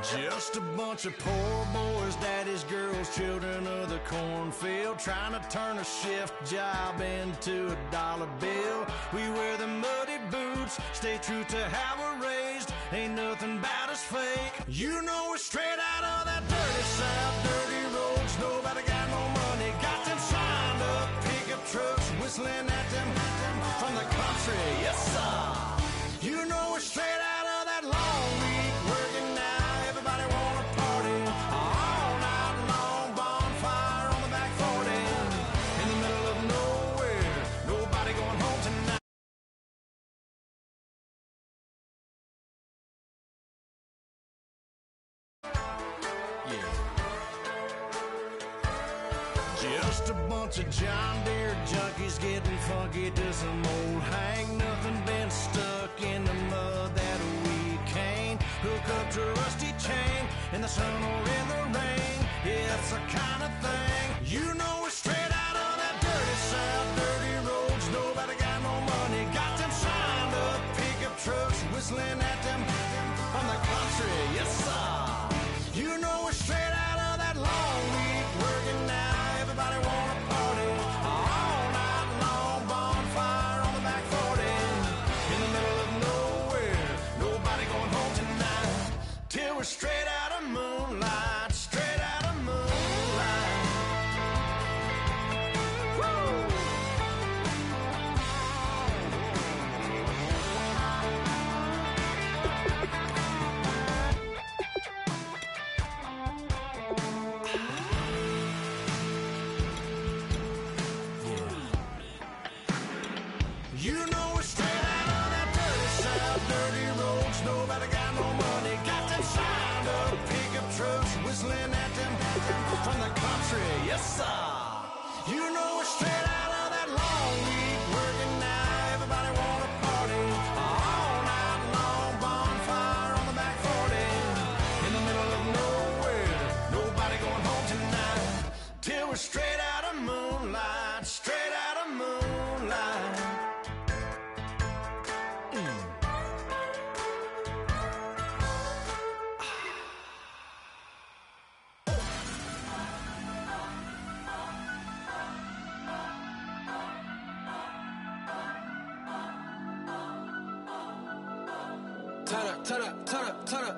Just a bunch of poor boys, daddy's girls, children of the cornfield, trying to turn a shift job into a dollar bill. We wear the muddy boots, stay true to how we're raised. Ain't nothing about us fake. You know we're straight out of that dirty south, dirty roads. Nobody got no money, got them signed up pickup trucks, whistling at them from the country. Yes, sir. You know we're straight out of that long week working now. Everybody wanna party all night long, bonfire on the back 40 in the middle of nowhere. Nobody going home tonight. Yeah. Just a bunch of John Deere junkies getting funky to some old hang. Nothing been stuck in the mud that we can't hook up to a rusty chain in the sun or in the rain. Yeah, it's the kind of thing. You know we're straight out of that dirty south, dirty roads. Nobody got no money, got them signed up pickup trucks, whistling at them from the country. Yes, sir. You know we're straight out of that long week working now. Everybody wanna party all night long, bonfire on the back 40 in the middle of nowhere. Nobody going home tonight till we're straight out of moonlight, straight out of moonlight. Woo! You know we're straight out of that dirty south, dirty roads. Nobody got no money, got them signed up pickup trucks, whistling at them from the country. Yes, sir. You know we're straight out of that long week working now. Everybody wanna party all night long, bonfire on the back 40 in the middle of nowhere. Nobody going home tonight till we're straight out of moonlight, straight out of moonlight. Turn up, turn up, turn up.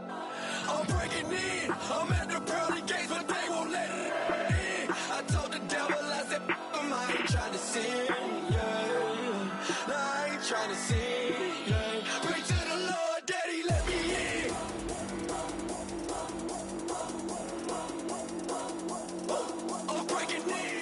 I'm breaking in. I'm at the pearly gates, but they won't let it in. I told the devil, I said, I ain't trying to sin, yeah. No, I ain't trying to sin, yeah. Pray to the Lord, Daddy, let me in. I'm breaking in.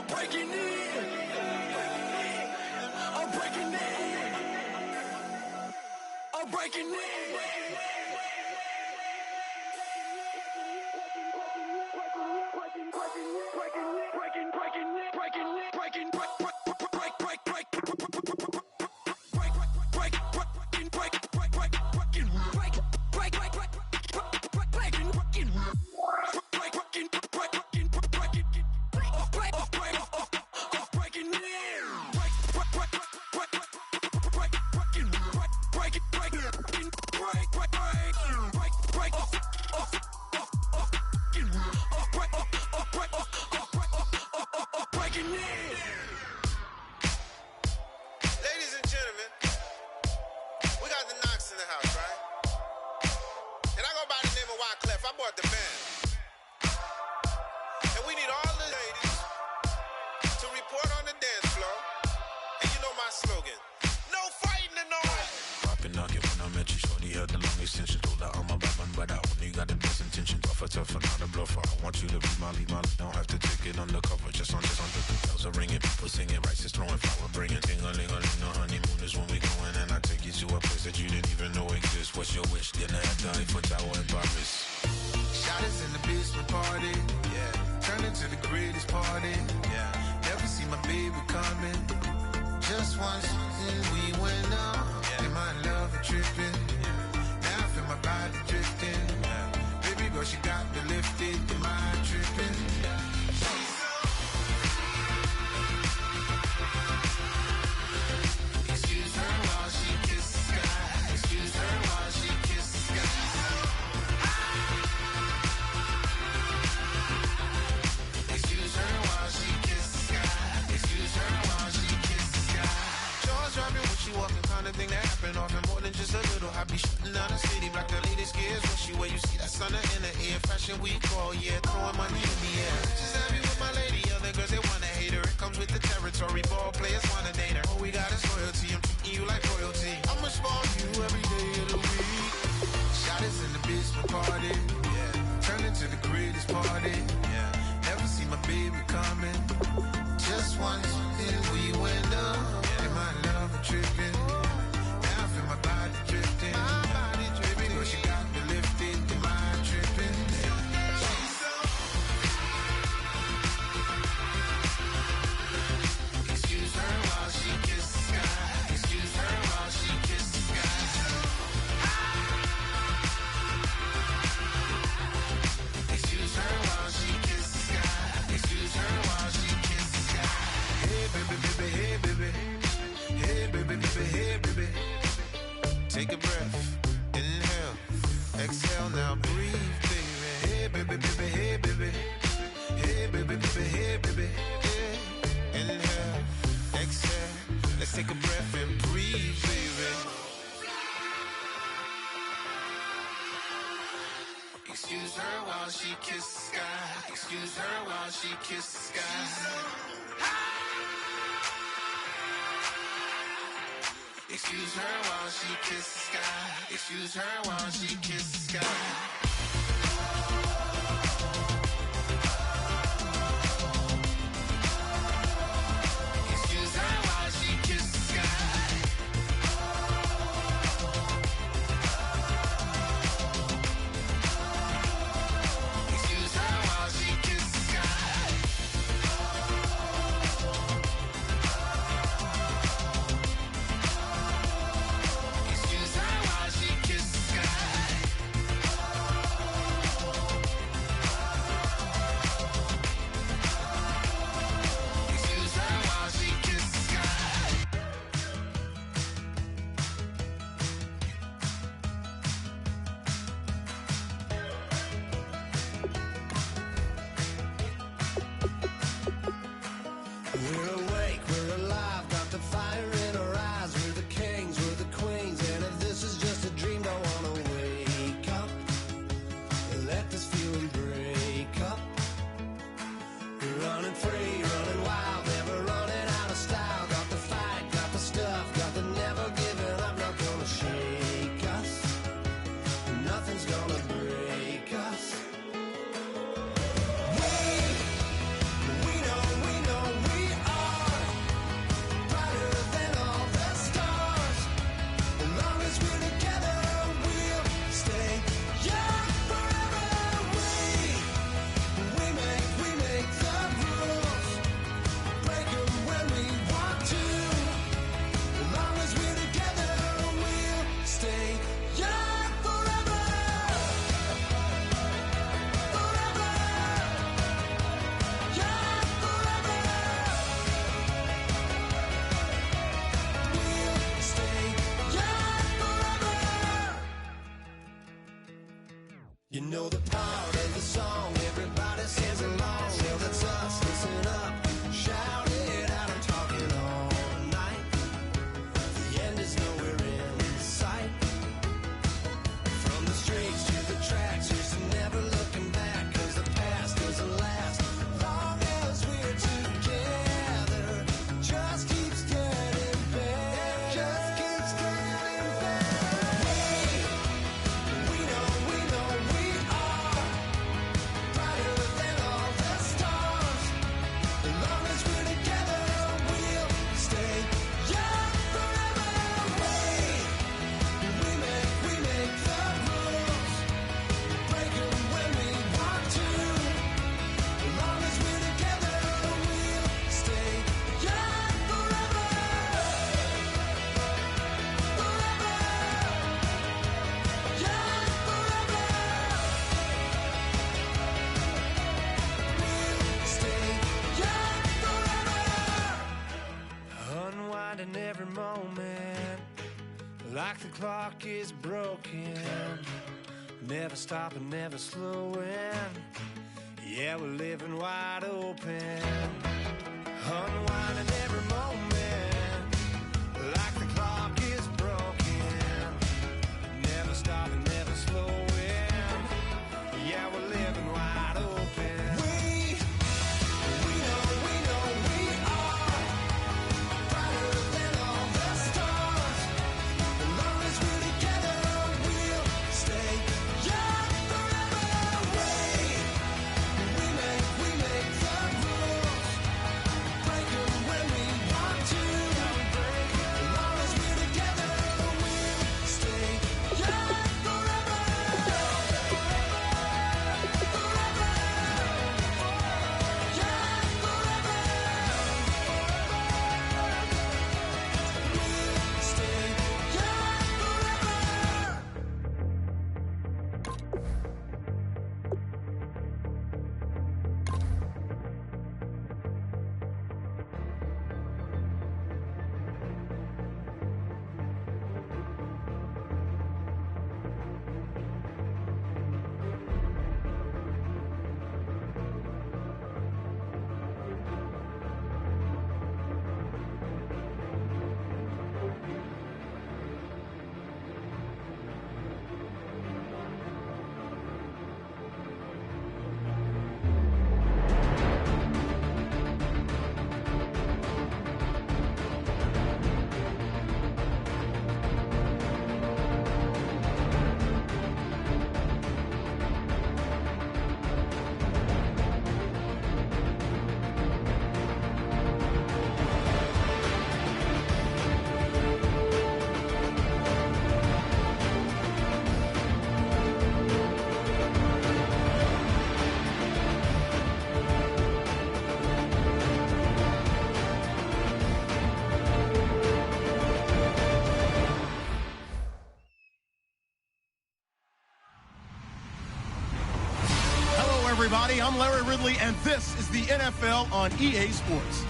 breaking in. tougher, not a bluffer. I want you to be my, don't have to take it undercover. Just under the bells are ringing, people singing, rice is throwing flower, bringing ting-a-ling-a-ling. The honeymoon is when we going, and I take you to a place that you didn't even know exists. What's your wish? Dinner at the Eiffel Tower in Paris. Shot us in the basement party, yeah. Turn into the greatest party, yeah. Never see my baby coming. Just once, and we went up, yeah. And my love a tripping, yeah. Now I feel my body drifting, yeah. Baby girl, she got me lifted, am I tripping? Yeah. Excuse her while she kisses the sky. Excuse her while she kisses the sky. Excuse her while she kisses the sky. Excuse her while she kisses the sky. Jaws dropping when she walking, kind of thing that happen often. More than just a little. I be shooting down the city, black the latest gears. When she where you see that sun in the air. Fashion week all year, throwing money in the air. Just happy with my lady, other girls they wanna hate her. It comes with the territory, ball players wanna date her. All we got is loyalty, I'm treating you like royalty. I'ma spoil you every day of the week. Shot us in the basement party, yeah. Turn into the greatest party, yeah. Never see my baby coming. Just once, and we went up, yeah. And my love a tripping. Now I feel my body drifting. My body dripping. Girl, she got me lifted. Am I tripping? Excuse her while she kisses the sky. Excuse her while she kisses the sky. Excuse her while she kisses the sky. Excuse her while she kisses the sky. Hey baby, baby, hey baby. Hey baby, baby, hey baby. Take a breath, inhale, exhale, now breathe, baby. Hey baby, baby, hey baby. Hey baby, baby, hey baby. Hey. Inhale, exhale, let's take a breath and breathe, baby. Excuse her while she kisses the sky. Excuse her while she kisses the sky. Excuse her while she kisses the sky. Excuse her while she kisses the sky. Excuse her while she kisses the sky. Excuse her while she kisses the sky. Excuse her while she kisses the sky. clock is broken. Never stopping, never slowing. Yeah, we're living wide open. Unwinding every moment. Like the clock is broken. Never stopping, never slowing. Yeah, we're living wide open. We know we are brighter than all the stars. As long as we're together, we'll stay young forever. We make the rules, break them when we want to. As long as we're together, we'll stay young forever. Everybody, I'm Larry Ridley, and this is the NFL on EA Sports.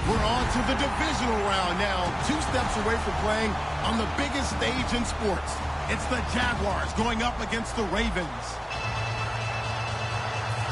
We're on to the divisional round now, 2 steps away from playing on the biggest stage in sports. It's the Jaguars going up against the Ravens.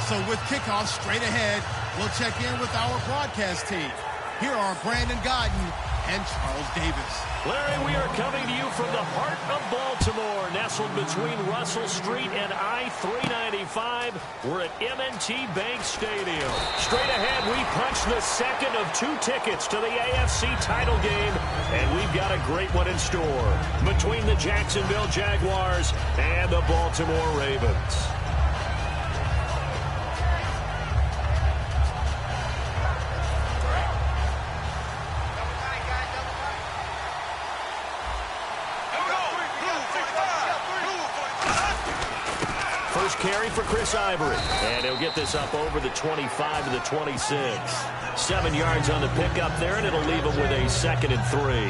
So with kickoff straight ahead, we'll check in with our broadcast team. Here are Brandon Godden and Charles Davis. Larry, we are coming to you from the heart of Baltimore, nestled between Russell Street and I-395. We're at M&T Bank Stadium. Straight ahead, we punch the second of 2 tickets to the AFC title game, and we've got a great one in store between the Jacksonville Jaguars and the Baltimore Ravens. Carry for Chris Ivory, and he'll get this up over the 25 to the 26. 7 yards on the pickup there, and it'll leave him with a 2nd and 3.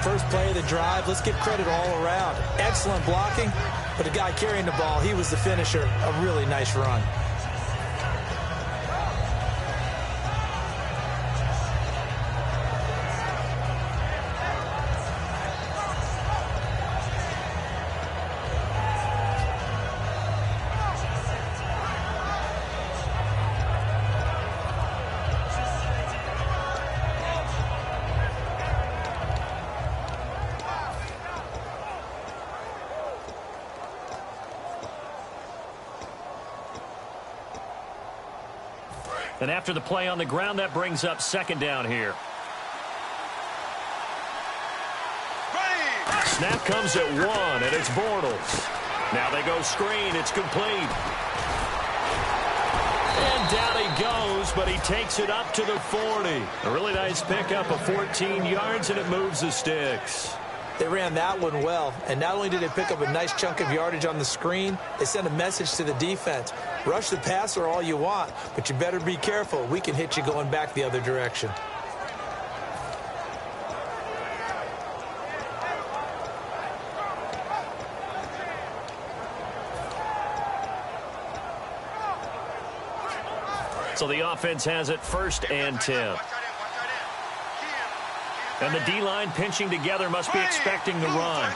First play of the drive, let's give credit all around. Excellent blocking, but the guy carrying the ball, he was the finisher. A really nice run. And after the play on the ground, that brings up 2nd down here. Snap comes at 1, and it's Bortles. Now they go screen. It's complete. And down he goes, but he takes it up to the 40. A really nice pickup of 14 yards, and it moves the sticks. They ran that one well, and not only did they pick up a nice chunk of yardage on the screen, they sent a message to the defense. Rush the passer all you want, but you better be careful. We can hit you going back the other direction. So the offense has it 1st and 10. And the D-line pinching together must be expecting the run.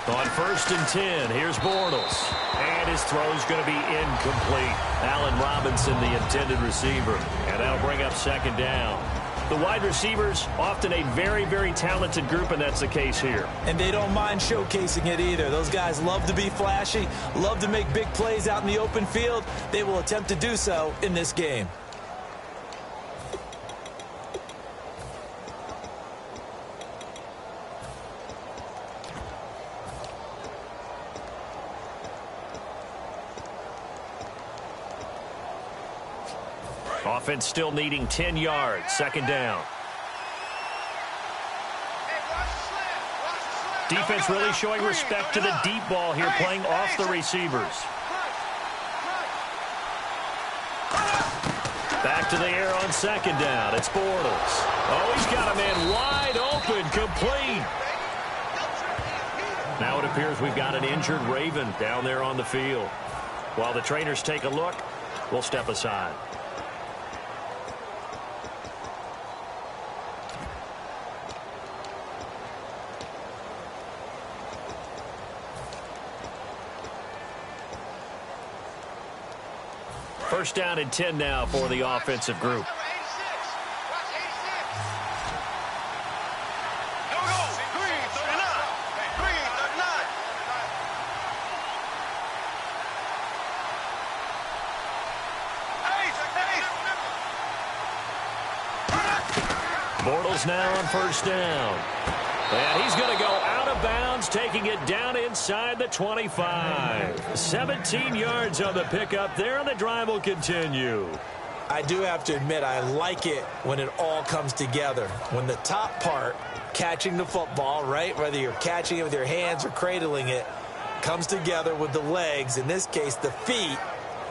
On 1st and 10, here's Bortles. And his throw's going to be incomplete. Allen Robinson, the intended receiver. And that'll bring up 2nd down. The wide receivers, often a very, very talented group, and that's the case here. And they don't mind showcasing it either. Those guys love to be flashy, love to make big plays out in the open field. They will attempt to do so in this game. Offense still needing 10 yards. 2nd down. Defense really showing respect to the deep ball here, playing off the receivers. Back to the air on 2nd down. It's Bortles. Oh, he's got a man wide open, complete. Now it appears we've got an injured Raven down there on the field. While the trainers take a look, we'll step aside. First down and 10 now for the offensive group. Bortles now on 1st down. And he's going to go out of bounds, taking it down inside the 25. 17 yards on the pickup there, and the drive will continue. I do have to admit, I like it when it all comes together. When the top part, catching the football, right, whether you're catching it with your hands or cradling it, comes together with the legs, in this case the feet,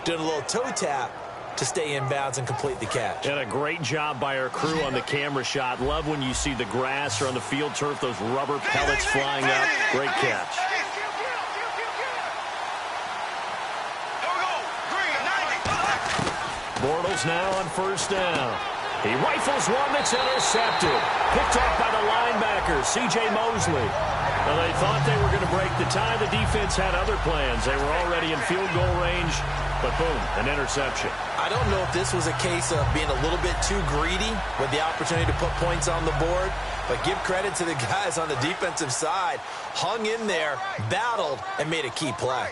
doing a little toe tap to stay in bounds and complete the catch. And a great job by our crew on the camera shot. Love when you see the grass or on the field turf, those rubber pellets flying up. Great catch. Bortles now on 1st down. He rifles one that's intercepted. Picked off by the linebacker, C.J. Mosley. Well, they thought they were going to break the tie. The defense had other plans. They were already in field goal range, but boom, an interception. I don't know if this was a case of being a little bit too greedy with the opportunity to put points on the board, but give credit to the guys on the defensive side. Hung in there, battled, and made a key play.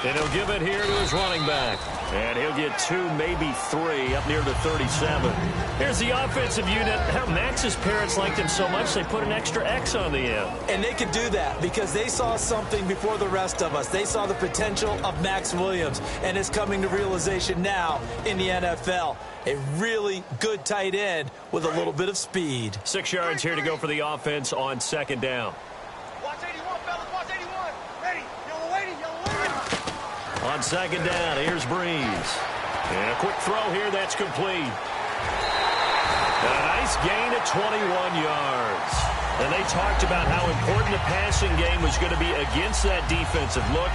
And he'll give it here to his running back. And he'll get 2, maybe 3, up near the 37. Here's the offensive unit. Max's parents liked him so much, they put an extra X on the end. And they could do that because they saw something before the rest of us. They saw the potential of Max Williams, and it's coming to realization now in the NFL. A really good tight end with a little bit of speed. 6 yards here to go for the offense on 2nd down. On 2nd down, here's Breeze. And a quick throw here, that's complete. And a nice gain at 21 yards. And they talked about how important the passing game was going to be against that defensive look.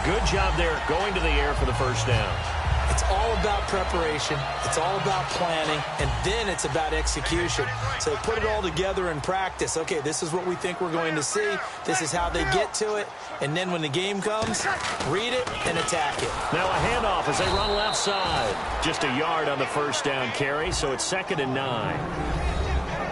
Good job there going to the air for the 1st down. It's all about preparation. It's all about planning. And then it's about execution. So put it all together in practice. Okay, this is what we think we're going to see. This is how they get to it. And then when the game comes, read it and attack it. Now a handoff as they run left side. Just a yard on the 1st down carry, so it's 2nd and 9.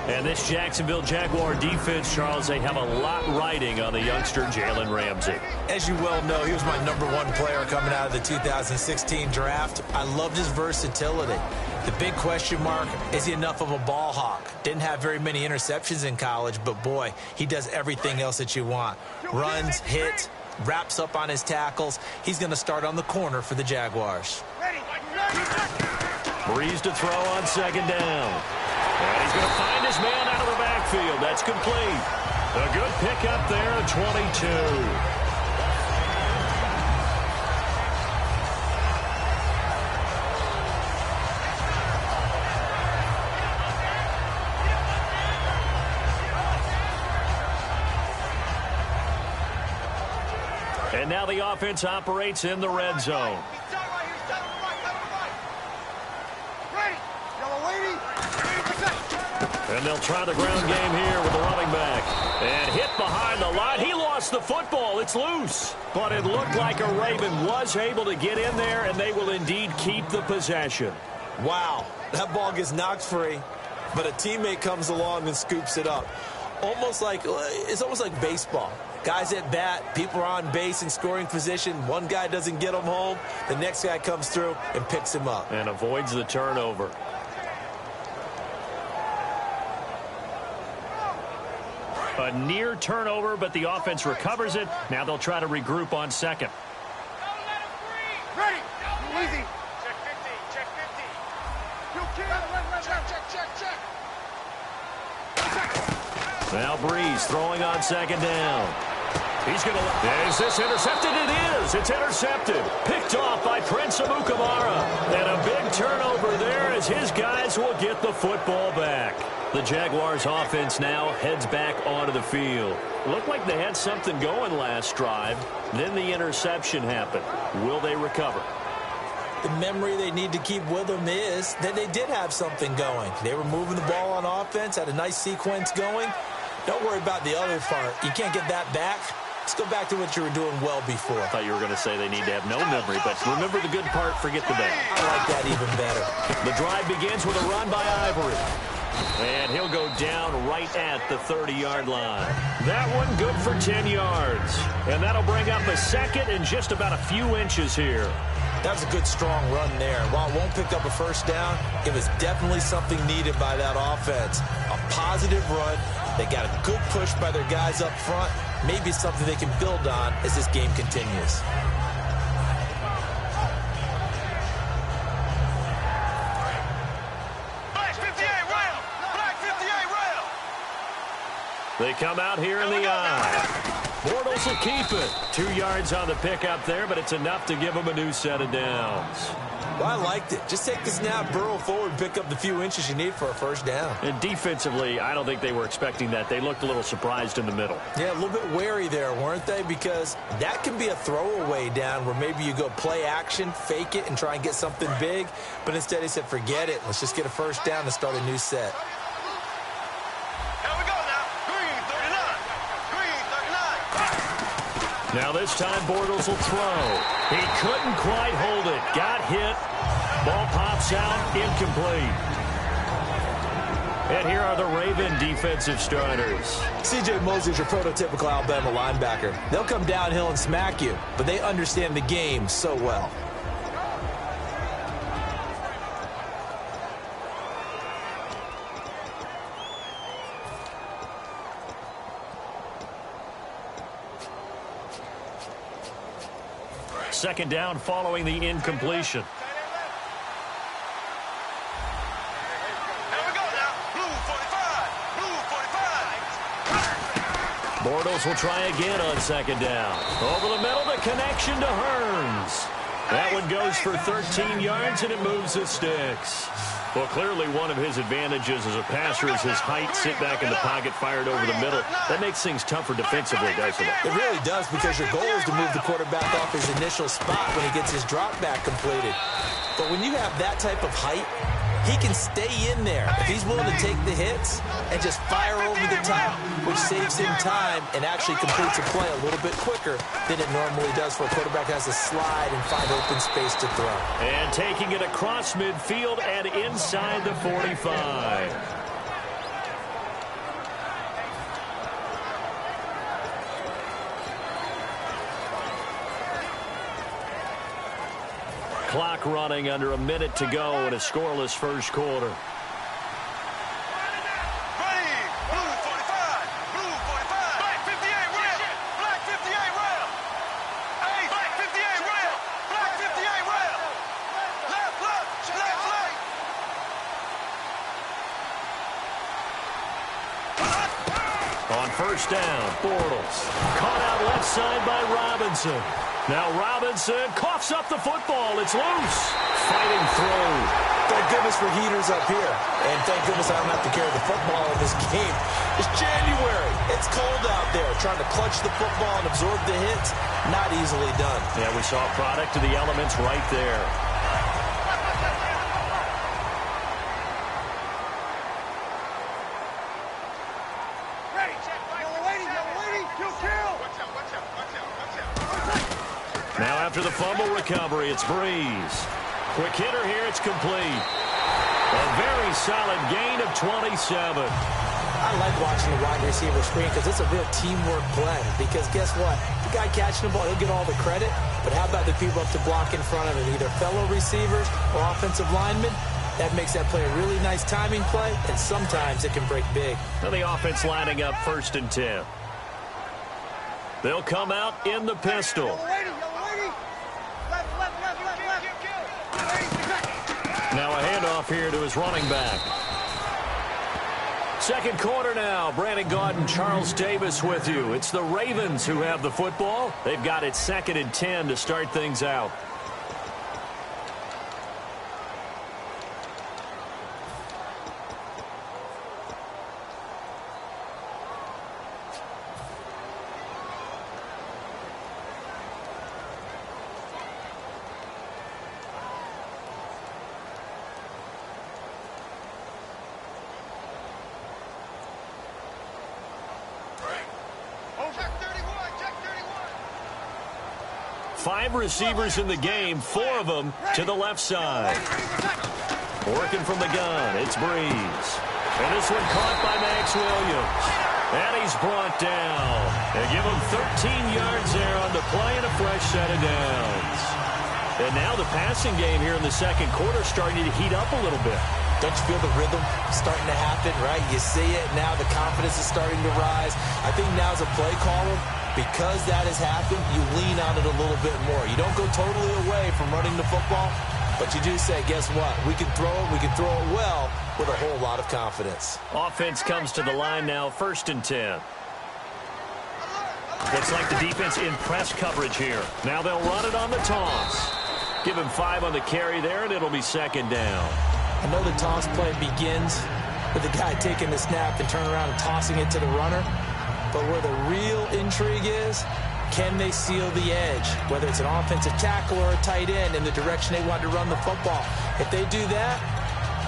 And this Jacksonville Jaguar defense, Charles, they have a lot riding on the youngster Jalen Ramsey. As you well know, he was my #1 player coming out of the 2016 draft. I loved his versatility. The big question mark, is he enough of a ball hawk? Didn't have very many interceptions in college, but boy, he does everything else that you want. Runs, hits, wraps up on his tackles. He's going to start on the corner for the Jaguars. Breeze to throw on 2nd down. And he's going to find his man out of the backfield. That's complete. A good pickup there at 22. And now the offense operates in the red zone. And they'll try the ground game here with the running back. And hit behind the line. He lost the football. It's loose. But it looked like a Raven was able to get in there, and they will indeed keep the possession. Wow, that ball gets knocked free, but a teammate comes along and scoops it up. It's almost like baseball. Guys at bat, people are on base in scoring position. One guy doesn't get him home. The next guy comes through and picks him up. And avoids the turnover. A near turnover, but the offense recovers it. Now they'll try to regroup on second. Ready. Easy. Check 50. Check 50. Check. Now Breeze throwing on second down. He's going to... Is this intercepted? It is. It's intercepted. Picked off by Prince Amukamara. And a big turnover there as his guys will get the football back. The Jaguars offense now heads back onto the field. Looked like they had something going last drive. Then the interception happened. Will they recover? The memory they need to keep with them is that they did have something going. They were moving the ball on offense, had a nice sequence going. Don't worry about the other part. You can't get that back. Let's go back to what you were doing well before. I thought you were going to say they need to have no memory, but remember the good part, forget the bad. I like that even better. The drive begins with a run by Ivory. And he'll go down right at the 30-yard line. That one good for 10 yards. And that'll bring up a second and just about a few inches here. That was a good, strong run there. While it won't pick up a first down, it was definitely something needed by that offense. A positive run. They got a good push by their guys up front. Maybe something they can build on as this game continues. They come out here in the eye. Bortles will keep it. 2 yards on the pickup there, but it's enough to give them a new set of downs. Well, I liked it. Just take the snap, burrow forward, pick up the few inches you need for a first down. And defensively, I don't think they were expecting that. They looked a little surprised in the middle. Yeah, a little bit wary there, weren't they? Because that can be a throwaway down where maybe you go play action, fake it, and try and get something big. But instead, he said, forget it. Let's just get a first down and start a new set. Now this time Bortles will throw. He couldn't quite hold it. Got hit. Ball pops out. Incomplete. And here are the Raven defensive starters. C.J. Mosley's your prototypical Alabama linebacker. They'll come downhill and smack you, but they understand the game so well. Second down following the incompletion. Bortles will try again on second down. Over the middle, the connection to Hearns. That one goes for 13 yards, and it moves the sticks. Well, clearly one of his advantages as a passer is his height. Sit back in the pocket, fired over the middle. That makes things tougher defensively, doesn't it? It really does, because your goal is to move the quarterback off his initial spot when he gets his drop back completed. But when you have that type of height, he can stay in there if he's willing to take the hits and just fire over the top, which saves him time and actually completes a play a little bit quicker than it normally does for a quarterback who has to slide and find open space to throw. And taking it across midfield and inside the 45. Clock running under a minute to go in a scoreless first quarter. first down. Bortles caught out left side by Robinson. Now Robinson coughs up the football. It's loose. Fighting through. Thank goodness for heaters up here. And thank goodness I don't have to carry the football in this game. It's January. It's cold out there. Trying to clutch the football and absorb the hits, not easily done. Yeah, we saw a product of the elements right there. Now after the fumble recovery, it's Breeze. Quick hitter here, it's complete. A very solid gain of 27. I like watching the wide receiver screen because it's a real teamwork play. Because guess what? The guy catching the ball, he'll get all the credit. But how about the people up to block in front of him? Either fellow receivers or offensive linemen. That makes that play a really nice timing play, and sometimes it can break big. Now the offense lining up 1st and 10. They'll come out in the pistol. Now a handoff here to his running back. Second quarter now. Brandon Gaudin, Charles Davis with you. It's the Ravens who have the football. They've got it 2nd and 10 to start things out. Five receivers in the game, 4 of them to the left side. Working from the gun, it's Breeze. And this one caught by Max Williams. And he's brought down. They give him 13 yards there on the play and a fresh set of downs. And now the passing game here in the second quarter starting to heat up a little bit. Don't you feel the rhythm starting to happen, right? You see it now. The confidence is starting to rise. I think now as a play caller, because that has happened, you lean on it a little bit more. You don't go totally away from running the football, but you do say, guess what? We can throw it. We can throw it well with a whole lot of confidence. Offense comes to the line now, 1st and 10. Looks like the defense in press coverage here. Now they'll run it on the toss. Give him 5 on the carry there, and it'll be 2nd down. I know the toss play begins with the guy taking the snap and turning around and tossing it to the runner. But where the real intrigue is, can they seal the edge? Whether it's an offensive tackle or a tight end in the direction they want to run the football. If they do that,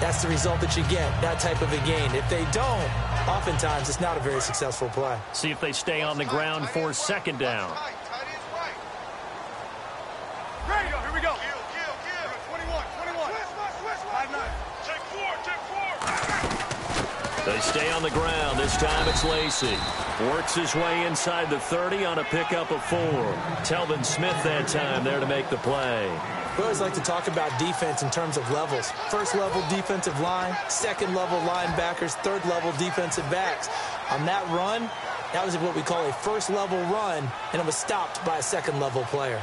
that's the result that you get, that type of a gain. If they don't, oftentimes it's not a very successful play. See if they stay on the ground for 2nd down. Ready, here we go. 21. 5-9. Take 4. They stay on the ground. This time it's Lacy. Works his way inside the 30 on a pickup of 4. Telvin Smith that time there to make the play. We always like to talk about defense in terms of levels. 1st level defensive line, 2nd level linebackers, 3rd level defensive backs. On that run, that was what we call a 1st level run, and it was stopped by a 2nd level player.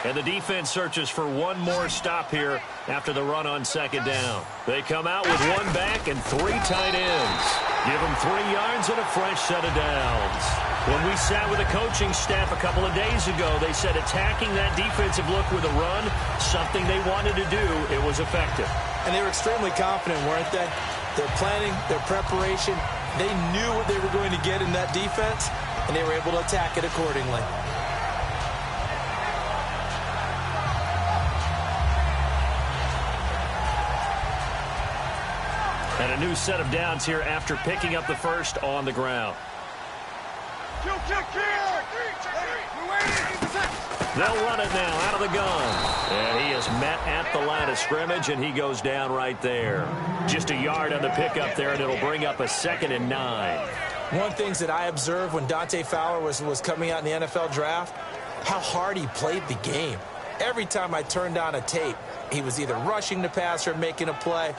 And the defense searches for one more stop here after the run on 2nd down. They come out with 1 back and 3 tight ends. Give them 3 yards and a fresh set of downs. When we sat with the coaching staff a couple of days ago, they said attacking that defensive look with a run, something they wanted to do, it was effective. And they were extremely confident, weren't they? Their planning, their preparation, they knew what they were going to get in that defense, and they were able to attack it accordingly. And a new set of downs here after picking up the first on the ground. They'll run it now out of the gun. And he is met at the line of scrimmage, and he goes down right there. Just a yard on the pickup there, and it'll bring up a 2nd and 9. One of the things that I observed when Dante Fowler was coming out in the NFL draft, how hard he played the game. Every time I turned on a tape, he was either rushing the passer, making a play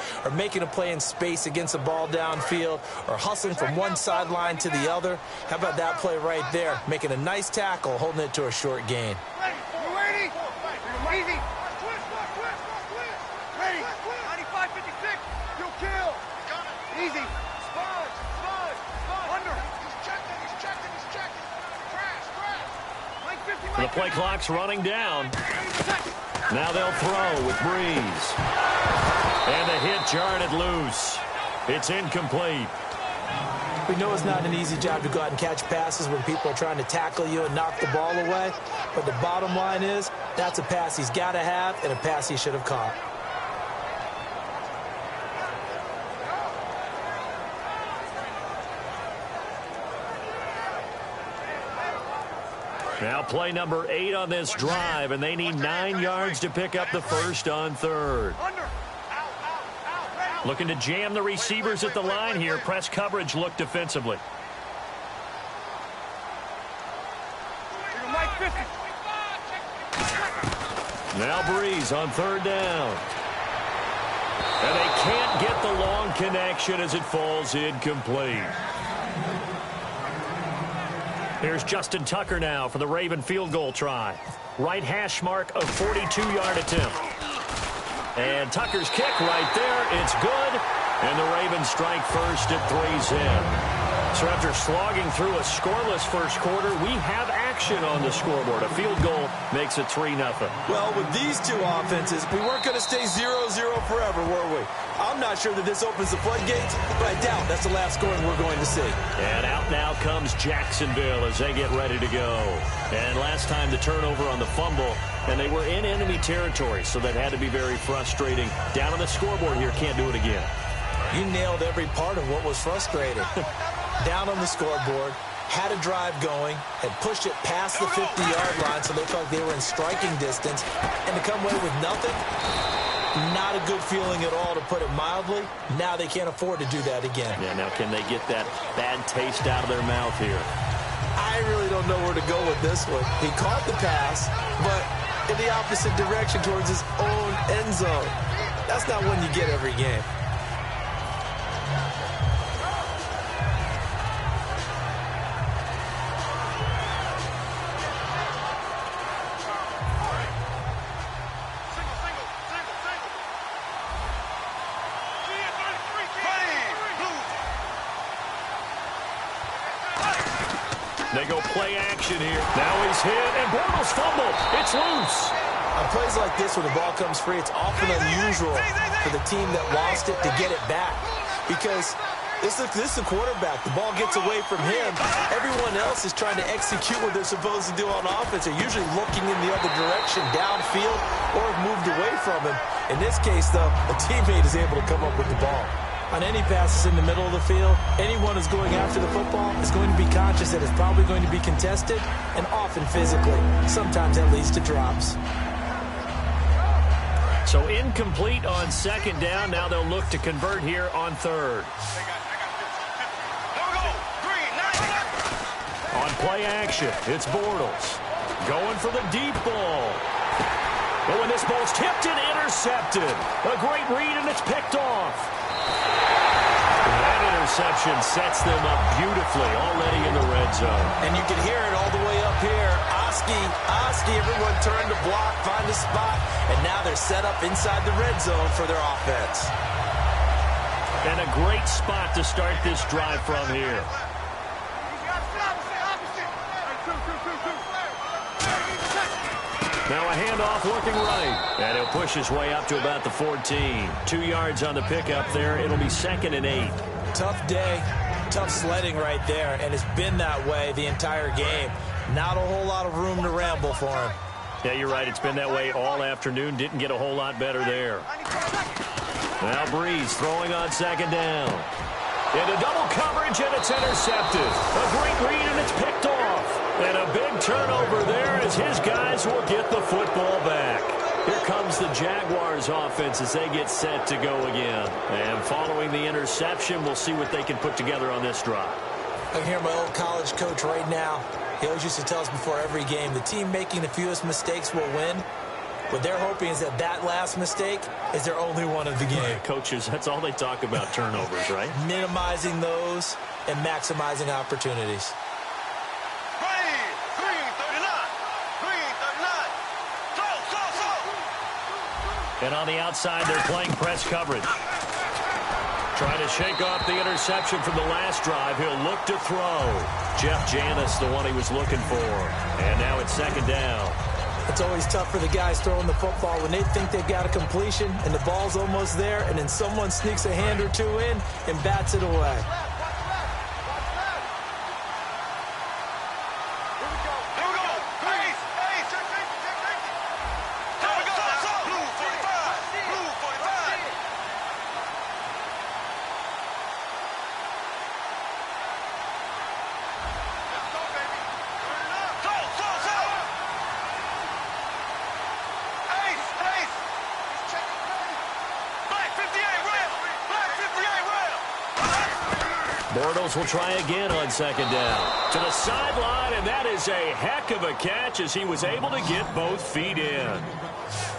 in space against the ball downfield, or hustling from one sideline to the other. How about that play right there? Making a nice tackle, holding it to a short gain. Ready? Easy. Ready. 95-56. You'll kill. The play clock's running down. Now they'll throw with Breeze. And the hit jarred it loose. It's incomplete. We know it's not an easy job to go out and catch passes when people are trying to tackle you and knock the ball away. But the bottom line is, that's a pass he's got to have and a pass he should have caught. Now play number 8 on this drive, and they need 9 yards to pick up the first on third. Looking to jam the receivers at the line here. Press coverage look defensively. Now Breeze on third down. And they can't get the long connection as it falls incomplete. Here's Justin Tucker now for the Raven field goal try. Right hash mark of 42-yard attempt. And Tucker's kick right there. It's good. And the Ravens strike first at 3's in. So after slogging through a scoreless first quarter, we have action on the scoreboard. A field goal makes it 3-0. Well, with these two offenses, we weren't going to stay 0-0 forever, were we? I'm not sure that this opens the floodgates, but I doubt that's the last scoring we're going to see. And out now comes Jacksonville as they get ready to go. And last time the turnover on the fumble, and they were in enemy territory, so that had to be very frustrating. Down on the scoreboard here, can't do it again. You nailed every part of what was frustrating. Down on the scoreboard, had a drive going, had pushed it past the 50-yard line so they felt like they were in striking distance, and to come away with nothing, not a good feeling at all, to put it mildly. Now they can't afford to do that again. Yeah, now can they get that bad taste out of their mouth here? I really don't know where to go with this one. He caught the pass, but in the opposite direction towards his own end zone. That's not one you get every game. They go play action here. Now he's hit, and Bortles fumbled. It's loose. On plays like this, when the ball comes free, it's often unusual for the team that lost it to get it back. Because this is the quarterback. The ball gets away from him. Everyone else is trying to execute what they're supposed to do on offense. They're usually looking in the other direction, downfield, or have moved away from him. In this case, though, a teammate is able to come up with the ball. On any passes in the middle of the field, anyone who's going after the football is going to be conscious that it's probably going to be contested, and often physically. Sometimes that leads to drops. So incomplete on second down. Now they'll look to convert here on third. On play action, it's Bortles. Going for the deep ball. But when this ball's tipped and intercepted, a great read, and it's picked off. That interception sets them up beautifully already in the red zone. And you can hear it all the way up here. Oski, everyone turned to block, find a spot, and now they're set up inside the red zone for their offense. And a great spot to start this drive from here. Now a handoff looking right. And he'll push his way up to about the 14. 2 yards on the pickup there. It'll be 2nd and 8. Tough day, tough sledding right there, and it's been that way the entire game. Not a whole lot of room to ramble for him. Yeah, you're right. It's been that way all afternoon. Didn't get a whole lot better there. Now Breeze throwing on second down. Into double coverage, and it's intercepted. A great read, and it's picked off. And a big turnover there as his guys will get the football back. Here comes the Jaguars offense as they get set to go again. And following the interception, we'll see what they can put together on this drive. I can hear my old college coach right now. He always used to tell us before every game, the team making the fewest mistakes will win. What they're hoping is that that last mistake is their only one of the game. Coaches, that's all they talk about, turnovers, right? Minimizing those and maximizing opportunities. And on the outside, they're playing press coverage. Trying to shake off the interception from the last drive. He'll look to throw. Jeff Janis, the one he was looking for. And now it's second down. It's always tough for the guys throwing the football when they think they've got a completion and the ball's almost there, and then someone sneaks a hand or two in and bats it away. Bortles will try again on second down. To the sideline, and that is a heck of a catch as he was able to get both feet in.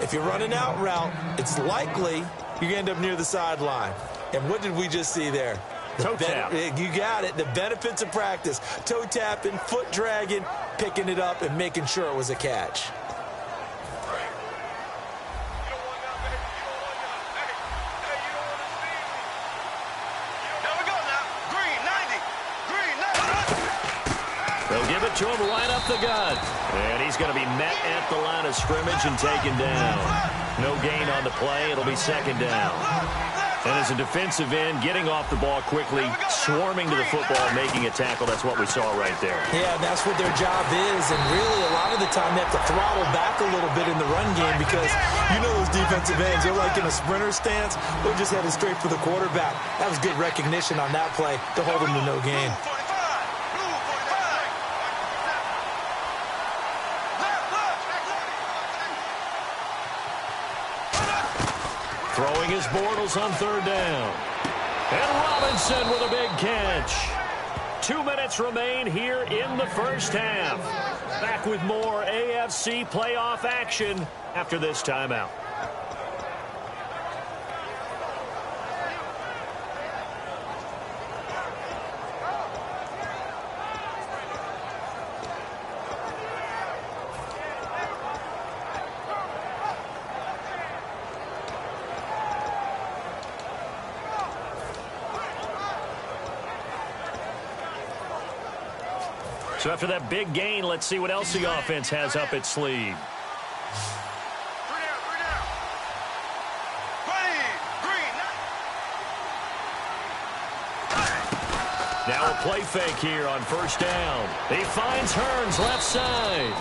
If you're running out route, it's likely you're going to end up near the sideline. And what did we just see there? Toe tap. You got it. The benefits of practice. Toe tapping, foot dragging, picking it up, and making sure it was a catch. To him right up the gut. And he's going to be met at the line of scrimmage and taken down. No gain on the play. It'll be second down. And as a defensive end, getting off the ball quickly, swarming to the football, making a tackle, that's what we saw right there. Yeah, that's what their job is. And really, a lot of the time, they have to throttle back a little bit in the run game because you know those defensive ends, they're like in a sprinter stance. They're just headed straight for the quarterback. That was good recognition on that play to hold them to no gain. Throwing his Bortles on third down. And Robinson with a big catch. 2 minutes remain here in the first half. Back with more AFC playoff action after this timeout. So after that big gain, let's see what else the offense has up its sleeve. Now a play fake here on first down. He finds Hearns left side.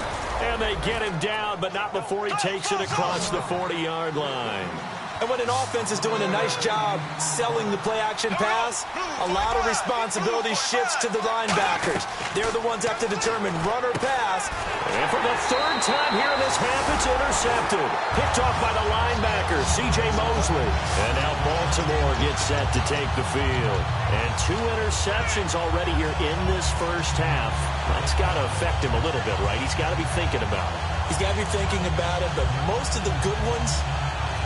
And they get him down, but not before he takes it across the 40-yard line. And when an offense is doing a nice job selling the play-action pass, a lot of responsibility shifts to the linebackers. They're the ones that have to determine run or pass. And for the third time here in this half, it's intercepted. Picked off by the linebacker, C.J. Mosley. And now Baltimore gets set to take the field. And 2 interceptions already here in this first half. That's got to affect him a little bit, right? He's got to be thinking about it. He's got to be thinking about it, but most of the good ones,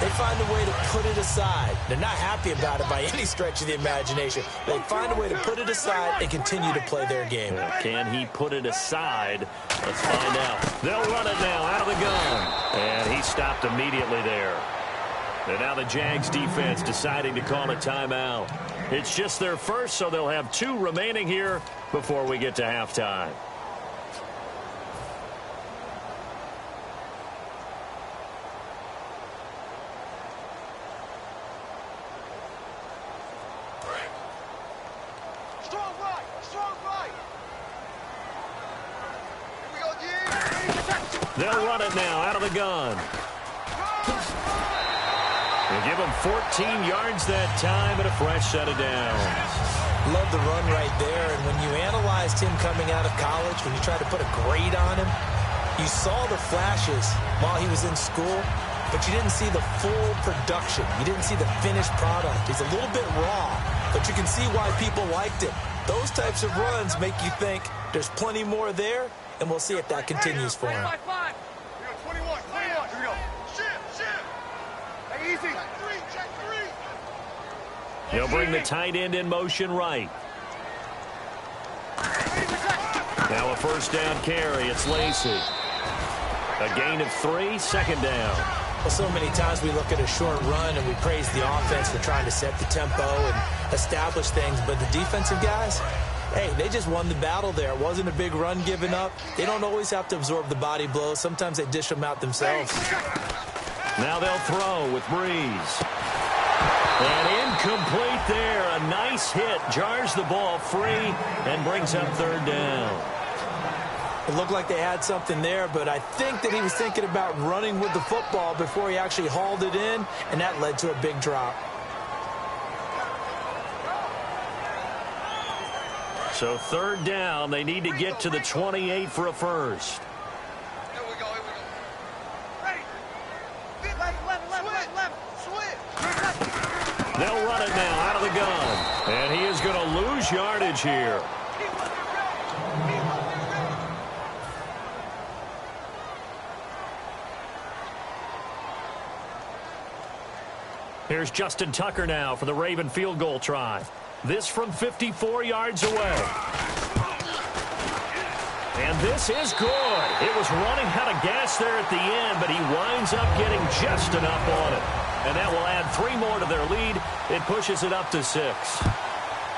they find a way to put it aside. They're not happy about it by any stretch of the imagination. They find a way to put it aside and continue to play their game. Can he put it aside? Let's find out. They'll run it now out of the gun. And he stopped immediately there. And now the Jags defense deciding to call a timeout. It's just their first, so they'll have 2 remaining here before we get to halftime. They'll run it now out of the gun. They give him 14 yards that time and a fresh set of downs. Love the run right there. And when you analyzed him coming out of college, when you tried to put a grade on him, you saw the flashes while he was in school, but you didn't see the full production. You didn't see the finished product. He's a little bit raw, but you can see why people liked him. Those types of runs make you think there's plenty more there, and we'll see if that continues for him. 21. Here we go. Shift. Hey, easy. Check three. He'll bring the tight end in motion right. Now a first down carry. It's Lacy. A gain of 3, second down. Well, so many times we look at a short run and we praise the offense for trying to set the tempo and establish things, but the defensive guys, hey, they just won the battle there. It wasn't a big run given up. They don't always have to absorb the body blows. Sometimes they dish them out themselves. Now they'll throw with Breeze. And incomplete there. A nice hit. Jars the ball free and brings up third down. It looked like they had something there, but I think that he was thinking about running with the football before he actually hauled it in, and that led to a big drop. So third down, they need to get to the 28 for a first. Here we go. Ready. Switch. They'll run it now out of the gun. And he is going to lose yardage here. Here's Justin Tucker now for the Raven field goal try. This from 54 yards away. And this is good. It was running out of gas there at the end, but he winds up getting just enough on it. And that will add 3 more to their lead. It pushes it up to 6.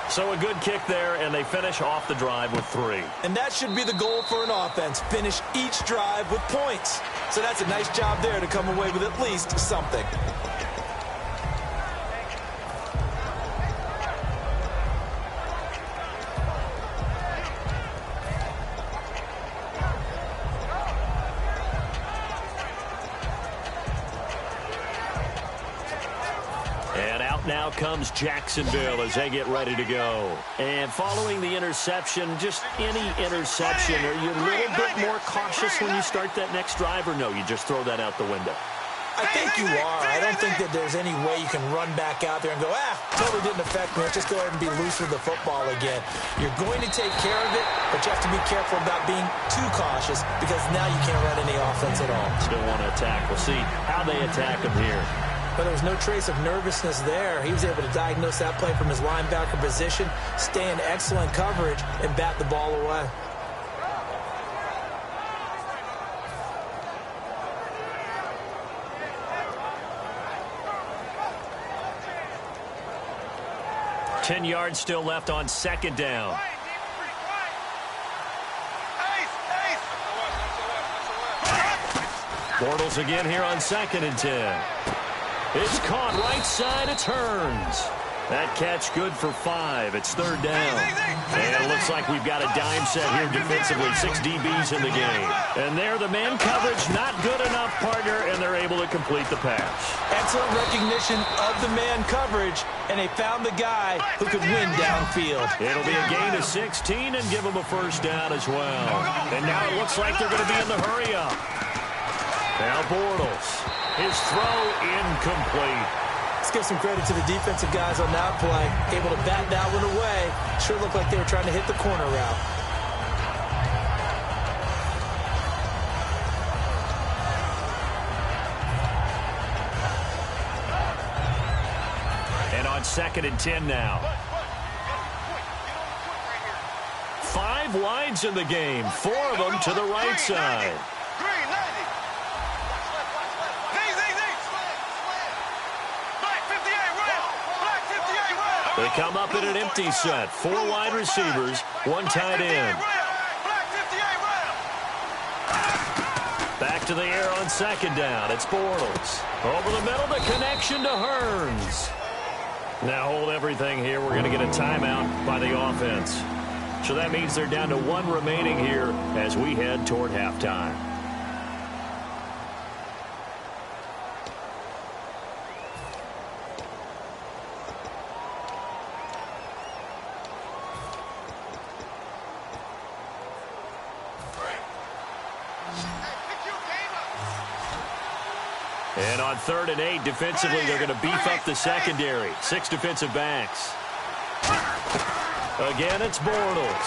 So a good kick there, and they finish off the drive with 3. And that should be the goal for an offense. Finish each drive with points. So that's a nice job there to come away with at least something. Now comes Jacksonville as they get ready to go. And following the interception, just any interception, are you a little bit more cautious when you start that next drive, or no, you just throw that out the window? I think you are. I don't think that there's any way you can run back out there and go, totally didn't affect me. Let's just go ahead and be loose with the football again. You're going to take care of it, but you have to be careful about being too cautious because now you can't run any offense at all. Still want to attack. We'll see how they attack him here. But there was no trace of nervousness there. He was able to diagnose that play from his linebacker position, stay in excellent coverage, and bat the ball away. Ten yards still left on second down. Bortles again here on 2nd and 10. It's caught right side. It turns. That catch good for 5. It's third down. And it looks like we've got a dime set here defensively. 6 DBs in the game. And there the man coverage not good enough, partner, and they're able to complete the pass. Excellent recognition of the man coverage, and they found the guy who could win downfield. It'll be a gain of 16 and give them a first down as well. And now it looks like they're going to be in the hurry up. Now Bortles. His throw incomplete. Let's give some credit to the defensive guys on that play. Able to bat that one away. Sure looked like they were trying to hit the corner route. And on 2nd and 10 now. 5 wides in the game. 4 of them to the right side. They come up in an empty set. 4 wide receivers, 1 tight end. Back to the air on 2nd down. It's Bortles. Over the middle, the connection to Hearns. Now hold everything here. We're going to get a timeout by the offense. So that means they're down to 1 remaining here as we head toward halftime. And on 3rd and 8, defensively, they're going to beef up the secondary. 6 defensive backs. Again, it's Bortles.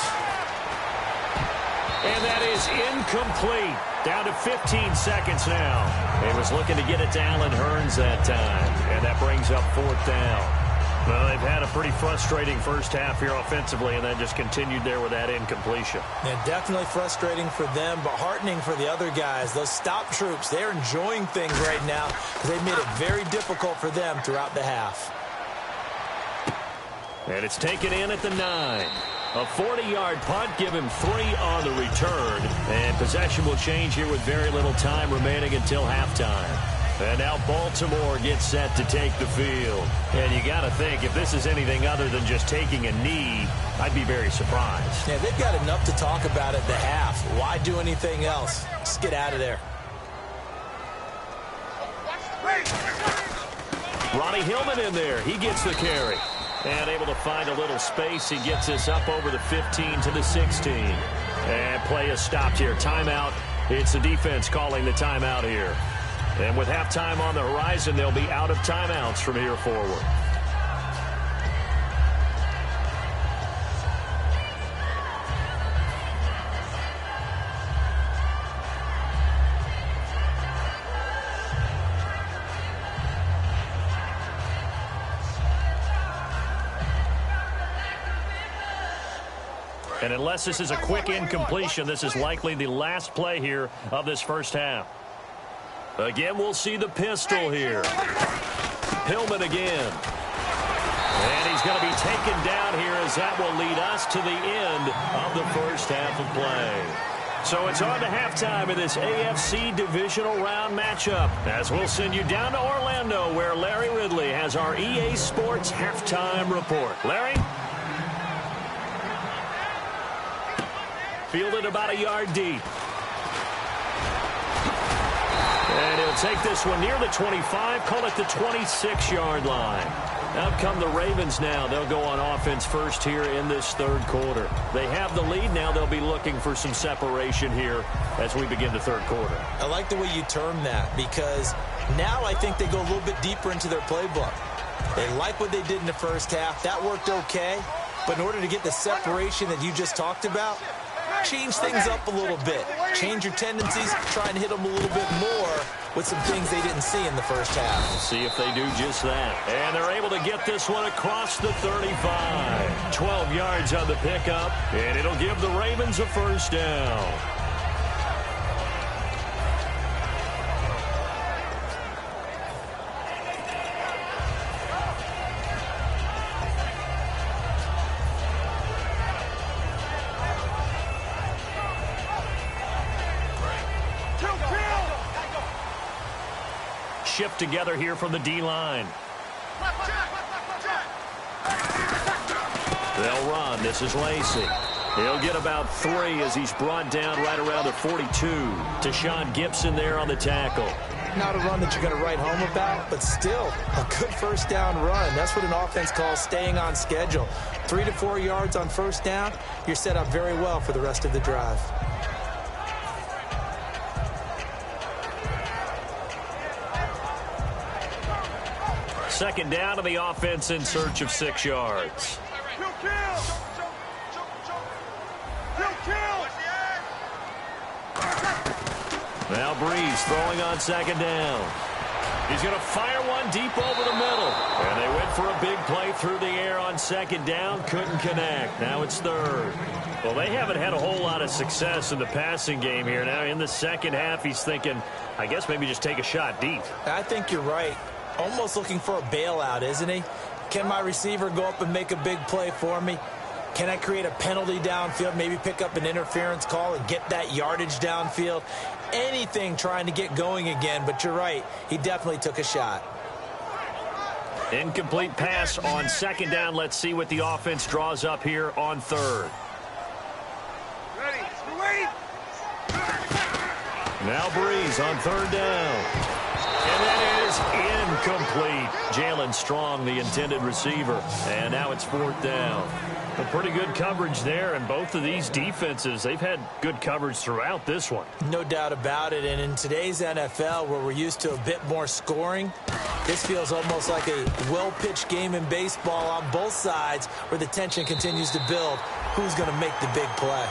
And that is incomplete. Down to 15 seconds now. He was looking to get it to Allen Hearns that time. And that brings up 4th down. Well, they've had a pretty frustrating first half here offensively, and then just continued there with that incompletion. Yeah, definitely frustrating for them, but heartening for the other guys. Those stop troops, they're enjoying things right now because they've made it very difficult for them throughout the half. And it's taken in at the 9. A 40-yard punt, give him 3 on the return. And possession will change here with very little time remaining until halftime. And now Baltimore gets set to take the field. And you got to think, if this is anything other than just taking a knee, I'd be very surprised. Yeah, they've got enough to talk about at the half. Why do anything else? Just get out of there. Ronnie Hillman in there. He gets the carry. And able to find a little space. He gets us up over the 15 to the 16. And play is stopped here. Timeout. It's the defense calling the timeout here. And with halftime on the horizon, they'll be out of timeouts from here forward. And unless this is a quick incompletion, this is likely the last play here of this first half. Again, we'll see the pistol here. Hillman again. And he's going to be taken down here as that will lead us to the end of the first half of play. So it's on to halftime of this AFC divisional round matchup, as we'll send you down to Orlando, where Larry Ridley has our EA Sports halftime report. Larry? Fielded about a yard deep. And he'll take this one near the 25, call it the 26-yard line. Out come the Ravens now. They'll go on offense first here in this third quarter. They have the lead now. They'll be looking for some separation here as we begin the third quarter. I like the way you term that, because now I think they go a little bit deeper into their playbook. They like what they did in the first half. That worked okay. But in order to get the separation that you just talked about, change things up a little bit. Change your tendencies, try and hit them a little bit more with some things they didn't see in the first half. We'll see if they do just that. And they're able to get this one across the 35. 12 yards on the pickup, and it'll give the Ravens a first down. Shift together here from the D-line. They'll run. This is Lacy. He'll get about 3 as he's brought down right around the 42. Tashawn Gibson there on the tackle. Not a run that you're going to write home about, but still a good first down run. That's what an offense calls staying on schedule. 3 to 4 yards on first down, you're set up very well for the rest of the drive. Second down to the offense in search of 6 yards. Now Breeze throwing on second down. He's going to fire one deep over the middle. And they went for a big play through the air on second down. Couldn't connect. Now it's third. Well, they haven't had a whole lot of success in the passing game here. Now in the second half, he's thinking, I guess maybe just take a shot deep. I think you're right. Almost looking for a bailout, isn't he? Can my receiver go up and make a big play for me? Can I create a penalty downfield, maybe pick up an interference call and get that yardage downfield? Anything trying to get going again, but you're right. He definitely took a shot. Incomplete pass on second down. Let's see what the offense draws up here on third. Ready. Now Breeze on third down. And that is incomplete. Jalen Strong, the intended receiver. And now it's fourth down. A pretty good coverage there, and both of these defenses, they've had good coverage throughout this one. No doubt about it, and in today's NFL, where we're used to a bit more scoring, this feels almost like a well-pitched game in baseball on both sides, where the tension continues to build. Who's going to make the big play?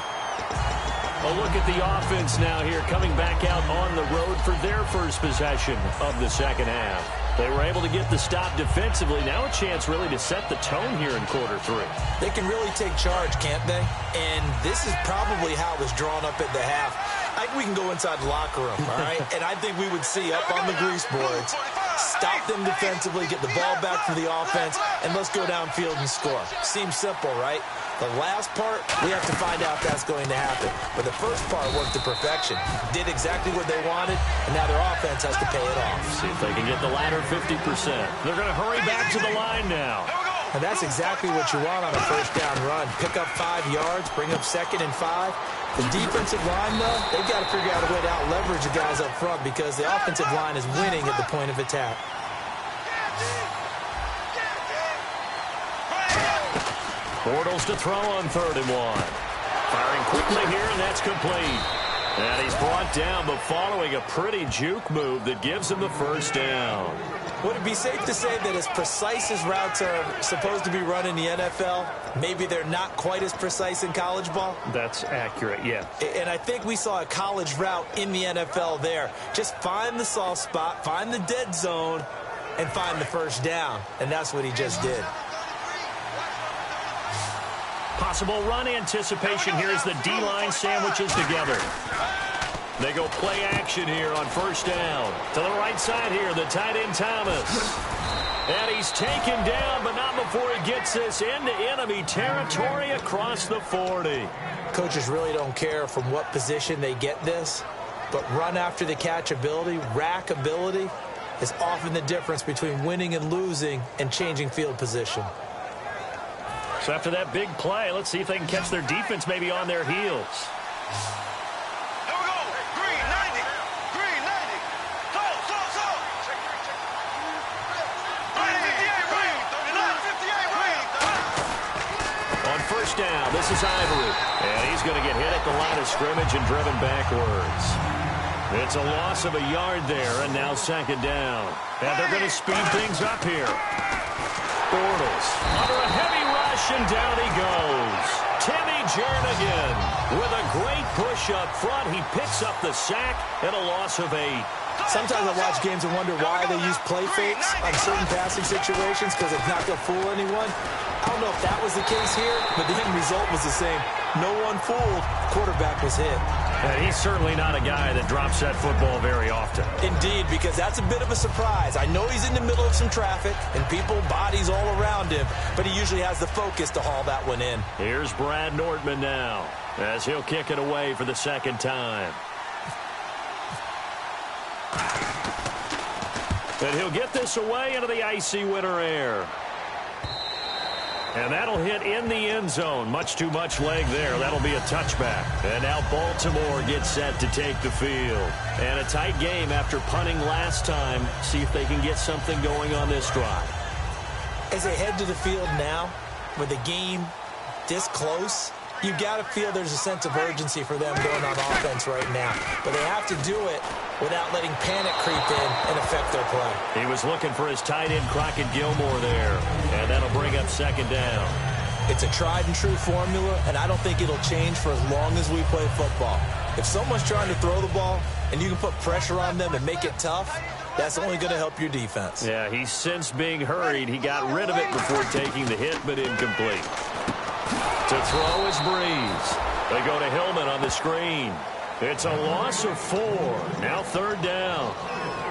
A look at the offense now here, coming back out on the road for their first possession of the second half. They were able to get the stop defensively. Now a chance really to set the tone here in quarter 3. They can really take charge, can't they? And this is probably how it was drawn up at the half. I think we can go inside the locker room, all right? And I think we would see up on the grease boards, stop them defensively, get the ball back for the offense, and let's go downfield and score. Seems simple, right? The last part, we have to find out if that's going to happen. But the first part worked to perfection. Did exactly what they wanted, and now their offense has to pay it off. See if they can get the latter 50%. They're going to hurry back to the line now. And that's exactly what you want on a first down run. Pick up 5 yards, bring up 2nd and 5. The defensive line, though, they've got to figure out a way to out-leverage the guys up front because the offensive line is winning at the point of attack. Bortles to throw on 3rd and 1. Firing quickly here, and that's complete. And he's brought down, but following a pretty juke move that gives him the first down. Would it be safe to say that as precise as routes are supposed to be run in the NFL, maybe they're not quite as precise in college ball? That's accurate, yeah. And I think we saw a college route in the NFL there. Just find the soft spot, find the dead zone, and find the first down. And that's what he just did. Possible run anticipation here as the D-line sandwiches together. They go play action here on first down. To the right side here, the tight end Thomas. And he's taken down, but not before he gets this into enemy territory across the 40. Coaches really don't care from what position they get this, but run after the catch ability, rack ability, is often the difference between winning and losing and changing field position. So after that big play, let's see if they can catch their defense maybe on their heels. First down, this is Ivory. And he's going to get hit at the line of scrimmage and driven backwards. It's a loss of a yard there, and now 2nd down. And they're going to speed things up here. Bortles under a heavy rush, and down he goes. Timmy Jernigan with a great push up front. He picks up the sack and a loss of 8. Sometimes I watch games and wonder why they use play fakes on certain passing situations because it's not going to fool anyone. I don't know if that was the case here, but the end result was the same. No one fooled. Quarterback was hit. And he's certainly not a guy that drops that football very often. Indeed, because that's a bit of a surprise. I know he's in the middle of some traffic and people, bodies all around him, but he usually has the focus to haul that one in. Here's Brad Nortman now as he'll kick it away for the 2nd time. And he'll get this away into the icy winter air. And that'll hit in the end zone. Much too much leg there. That'll be a touchback. And now Baltimore gets set to take the field. And a tight game after punting last time. See if they can get something going on this drive. As they head to the field now, with the game this close, you've got to feel there's a sense of urgency for them going on offense right now. But they have to do it without letting panic creep in and affect their play. He was looking for his tight end, Crockett Gilmore, there. And that'll bring up 2nd down. It's a tried-and-true formula, and I don't think it'll change for as long as we play football. If someone's trying to throw the ball and you can put pressure on them and make it tough, that's only going to help your defense. Yeah, he's since being hurried. He got rid of it before taking the hit, but incomplete. To throw is Breeze. They go to Hillman on the screen. It's a loss of 4. Now 3rd down.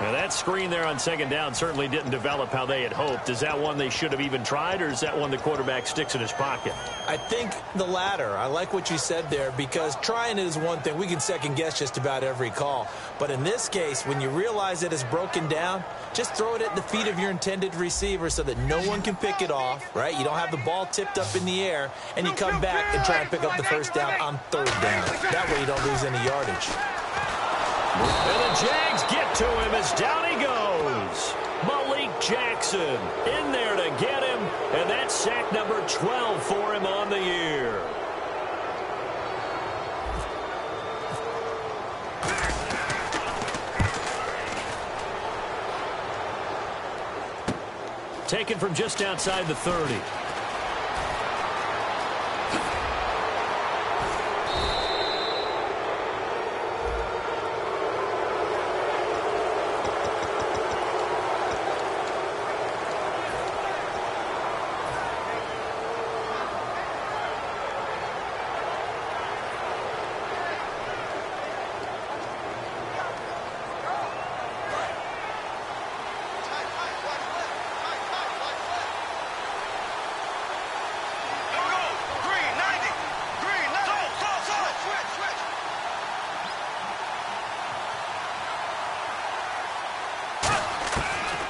Now that screen there on 2nd down certainly didn't develop how they had hoped. Is that one they should have even tried, or is that one the quarterback sticks in his pocket? I think the latter. I like what you said there, because trying it is one thing. We can second guess just about every call. But in this case, when you realize that it's broken down, just throw it at the feet of your intended receiver so that no one can pick it off, right? You don't have the ball tipped up in the air, and you come back and try and pick up the first down on 3rd down. That way you don't lose any yardage. And the Jags get to him as down he goes. Malik Jackson in there to get him, and that's sack number 12 for him on the year. Taken from just outside the 30.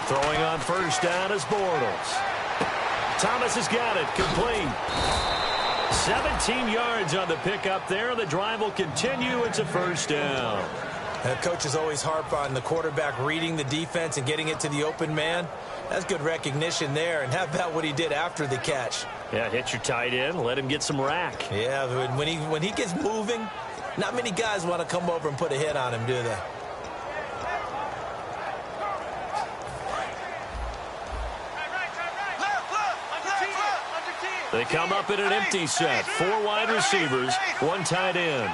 Throwing on first down is Bortles. Thomas has got it. Complete. 17 yards on the pickup there. The drive will continue. It's a first down. Coaches always harp on the quarterback reading the defense and getting it to the open man. That's good recognition there. And how about what he did after the catch? Yeah, hit your tight end. Let him get some rack. Yeah, when he gets moving, not many guys want to come over and put a hit on him, do they? They come up in an empty set. 4 wide receivers, 1 tight end.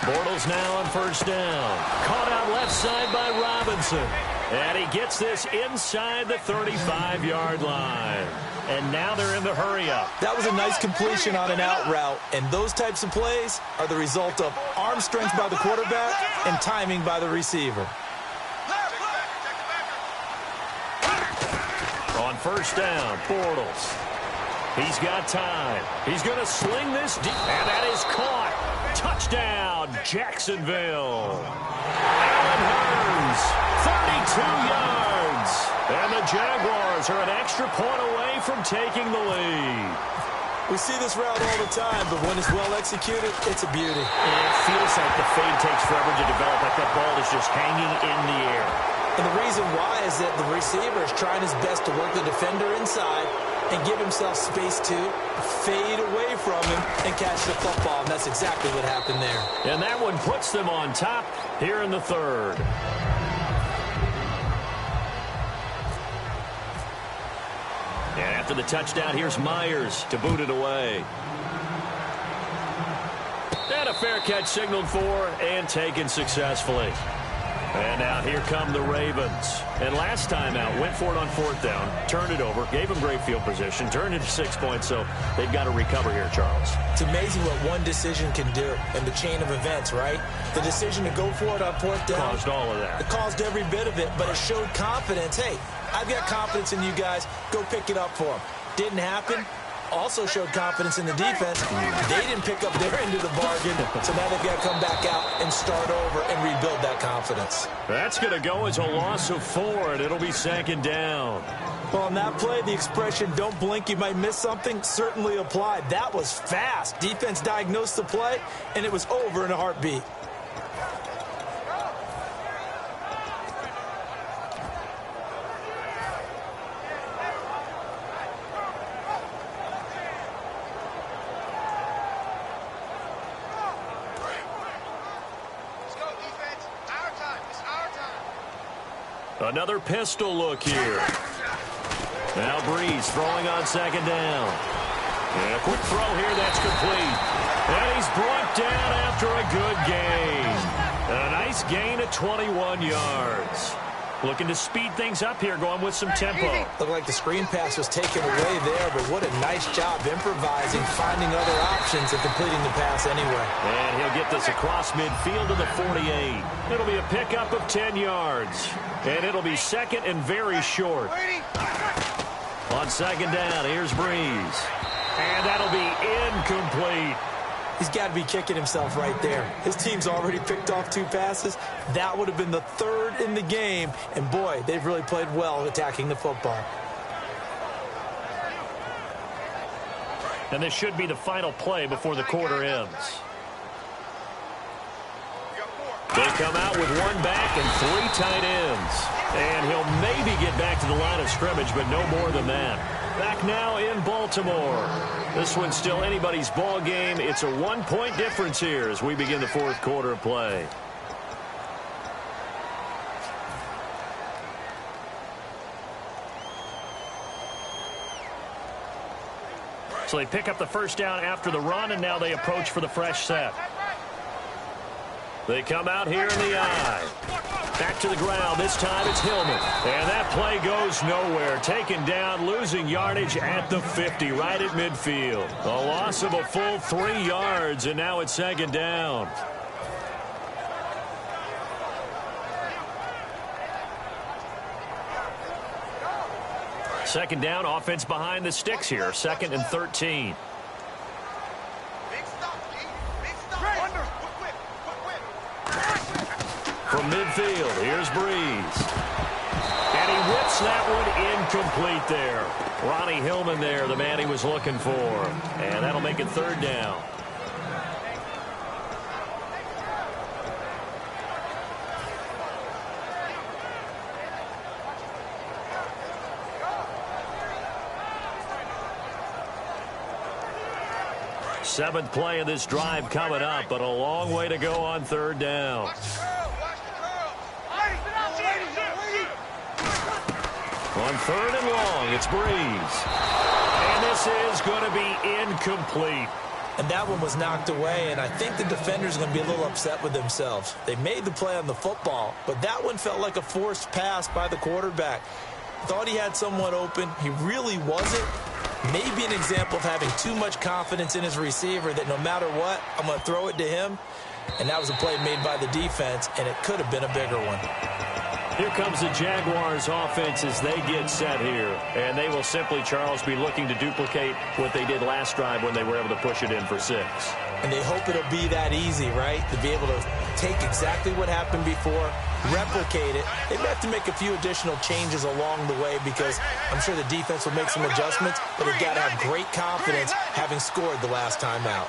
Bortles now on first down. Caught out left side by Robinson. And he gets this inside the 35-yard line. And now they're in the hurry-up. That was a nice completion on an out route. And those types of plays are the result of arm strength by the quarterback and timing by the receiver. On first down, Bortles. He's got time. He's going to sling this deep. And that is caught. Touchdown, Jacksonville. Allen Hurns, 32 yards. And the Jaguars are an extra point away from taking the lead. We see this route all the time, but when it's well executed, it's a beauty. And it feels like the fade takes forever to develop, like that ball is just hanging in the air. And the reason why is that the receiver is trying his best to work the defender inside and give himself space to fade away from him and catch the football. And that's exactly what happened there. And that one puts them on top here in the third. And after the touchdown, here's Myers to boot it away. And a fair catch signaled for and taken successfully. And now here come the Ravens. And last time out, went for it on 4th down, turned it over, gave them great field position, turned it to 6 points, so they've got to recover here, Charles. It's amazing what one decision can do in the chain of events, right? The decision to go for it on 4th down. Caused all of that. It caused every bit of it, but it showed confidence. Hey, I've got confidence in you guys. Go pick it up for them. Didn't happen. Also showed confidence in the defense. They didn't pick up their end of the bargain, so now they've got to come back out and start over and rebuild that confidence. That's going to go as a loss of 4, and it'll be 2nd down. Well, on that play, the expression, don't blink, you might miss something, certainly applied. That was fast. Defense diagnosed the play, and it was over in a heartbeat. Another pistol look here. Now Breeze throwing on 2nd down. And a quick throw here, that's complete. And he's brought down after a good gain. A nice gain of 21 yards. Looking to speed things up here, going with some tempo. Looked like the screen pass was taken away there, but what a nice job improvising, finding other options, and completing the pass anyway. And he'll get this across midfield to the 48. It'll be a pickup of 10 yards. And it'll be 2nd and very short. On 2nd down, here's Breeze. And that'll be incomplete. He's got to be kicking himself right there. His team's already picked off 2 passes. That would have been the 3rd in the game. And, boy, they've really played well attacking the football. And this should be the final play before the quarter ends. They come out with 1 back and 3 tight ends. And he'll maybe get back to the line of scrimmage, but no more than that. Back now in Baltimore. This one's still anybody's ball game. It's a 1-point difference here as we begin the 4th quarter of play. So they pick up the first down after the run, and now they approach for the fresh set. They come out here in the eye. Back to the ground. This time it's Hillman. And that play goes nowhere. Taken down, losing yardage at the 50, right at midfield. A loss of a full 3 yards, and now it's 2nd down. Second down, offense behind the sticks here. 2nd and 13. From midfield, here's Breeze. And he whips that one incomplete there. Ronnie Hillman there, the man he was looking for. And that'll make it third down. Seventh play of this drive coming up, but a long way to go on third down. On third and long, it's Breeze. And this is going to be incomplete. And that one was knocked away, and I think the defenders are going to be a little upset with themselves. They made the play on the football, but that one felt like a forced pass by the quarterback. Thought he had someone open. He really wasn't. Maybe an example of having too much confidence in his receiver that no matter what, I'm going to throw it to him. And that was a play made by the defense, and it could have been a bigger one. Here comes the Jaguars offense as they get set here. And they will simply, Charles, be looking to duplicate what they did last drive when they were able to push it in for 6. And they hope it'll be that easy, right? To be able to take exactly what happened before, replicate it. They may have to make a few additional changes along the way because I'm sure the defense will make some adjustments, but they've got to have great confidence having scored the last time out.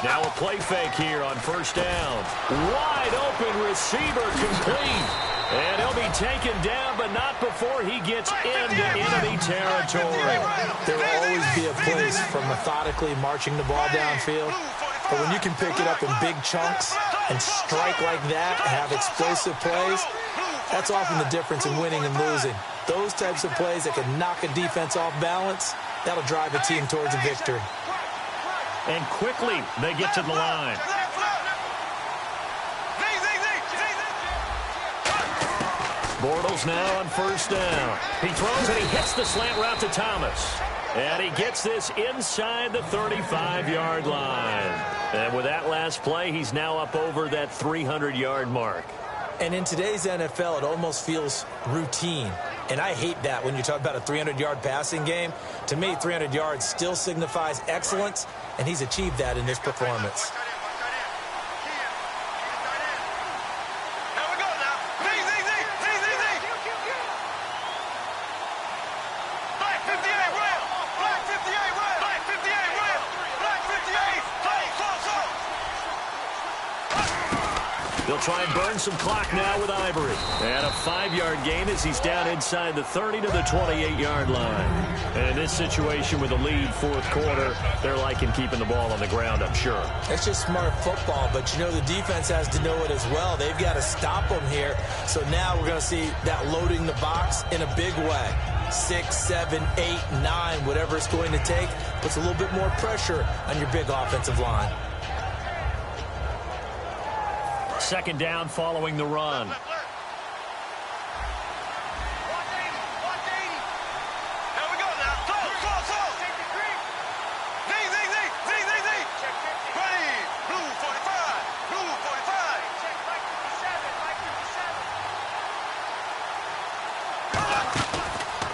Now a play fake here on first down. Wide open receiver complete. And he'll be taken down, but not before he gets into enemy territory. There will always be a place for methodically marching the ball downfield. But when you can pick it up in big chunks and strike like that and have explosive plays, that's often the difference in winning and losing. Those types of plays that can knock a defense off balance, that'll drive a team towards a victory. And quickly, they get to the line. Bortles now on first down. He throws and he hits the slant route to Thomas. And he gets this inside the 35-yard line. And with that last play, he's now up over that 300-yard mark. And in today's NFL, it almost feels routine. And I hate that when you talk about a 300-yard passing game. To me, 300 yards still signifies excellence, and he's achieved that in this performance. They'll try and burn some clock now with Ivory. And a 5-yard gain as he's down inside the 30 to the 28-yard line. And in this situation with a lead fourth quarter, they're liking keeping the ball on the ground, I'm sure. It's just smart football, but you know the defense has to know it as well. They've got to stop them here. So now we're going to see that loading the box in a big way. 6, 7, 8, 9, whatever it's going to take, puts a little bit more pressure on your big offensive line. Second down following the run.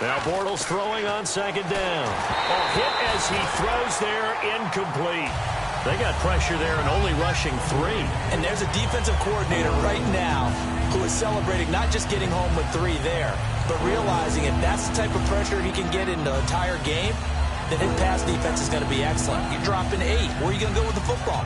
Now Bortles throwing on second down. A hit as he throws there, incomplete. They got pressure there and only rushing 3. And there's a defensive coordinator right now who is celebrating not just getting home with 3 there, but realizing if that's the type of pressure he can get in the entire game, then his pass defense is going to be excellent. You're dropping 8. Where are you going to go with the football?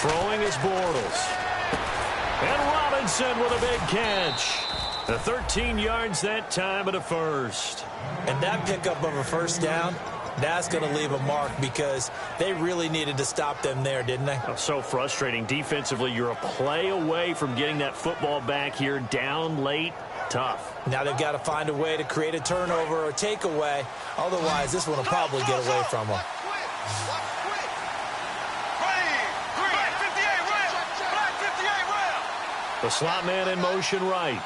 Throwing is Bortles. And Robinson with a big catch. The 13 yards that time at a first. And that pickup of a first down, that's going to leave a mark because they really needed to stop them there, didn't they? Oh, so frustrating. Defensively, you're a play away from getting that football back here down late. Tough. Now they've got to find a way to create a turnover or takeaway. Otherwise, this one will probably get away from them. The slot man in motion right.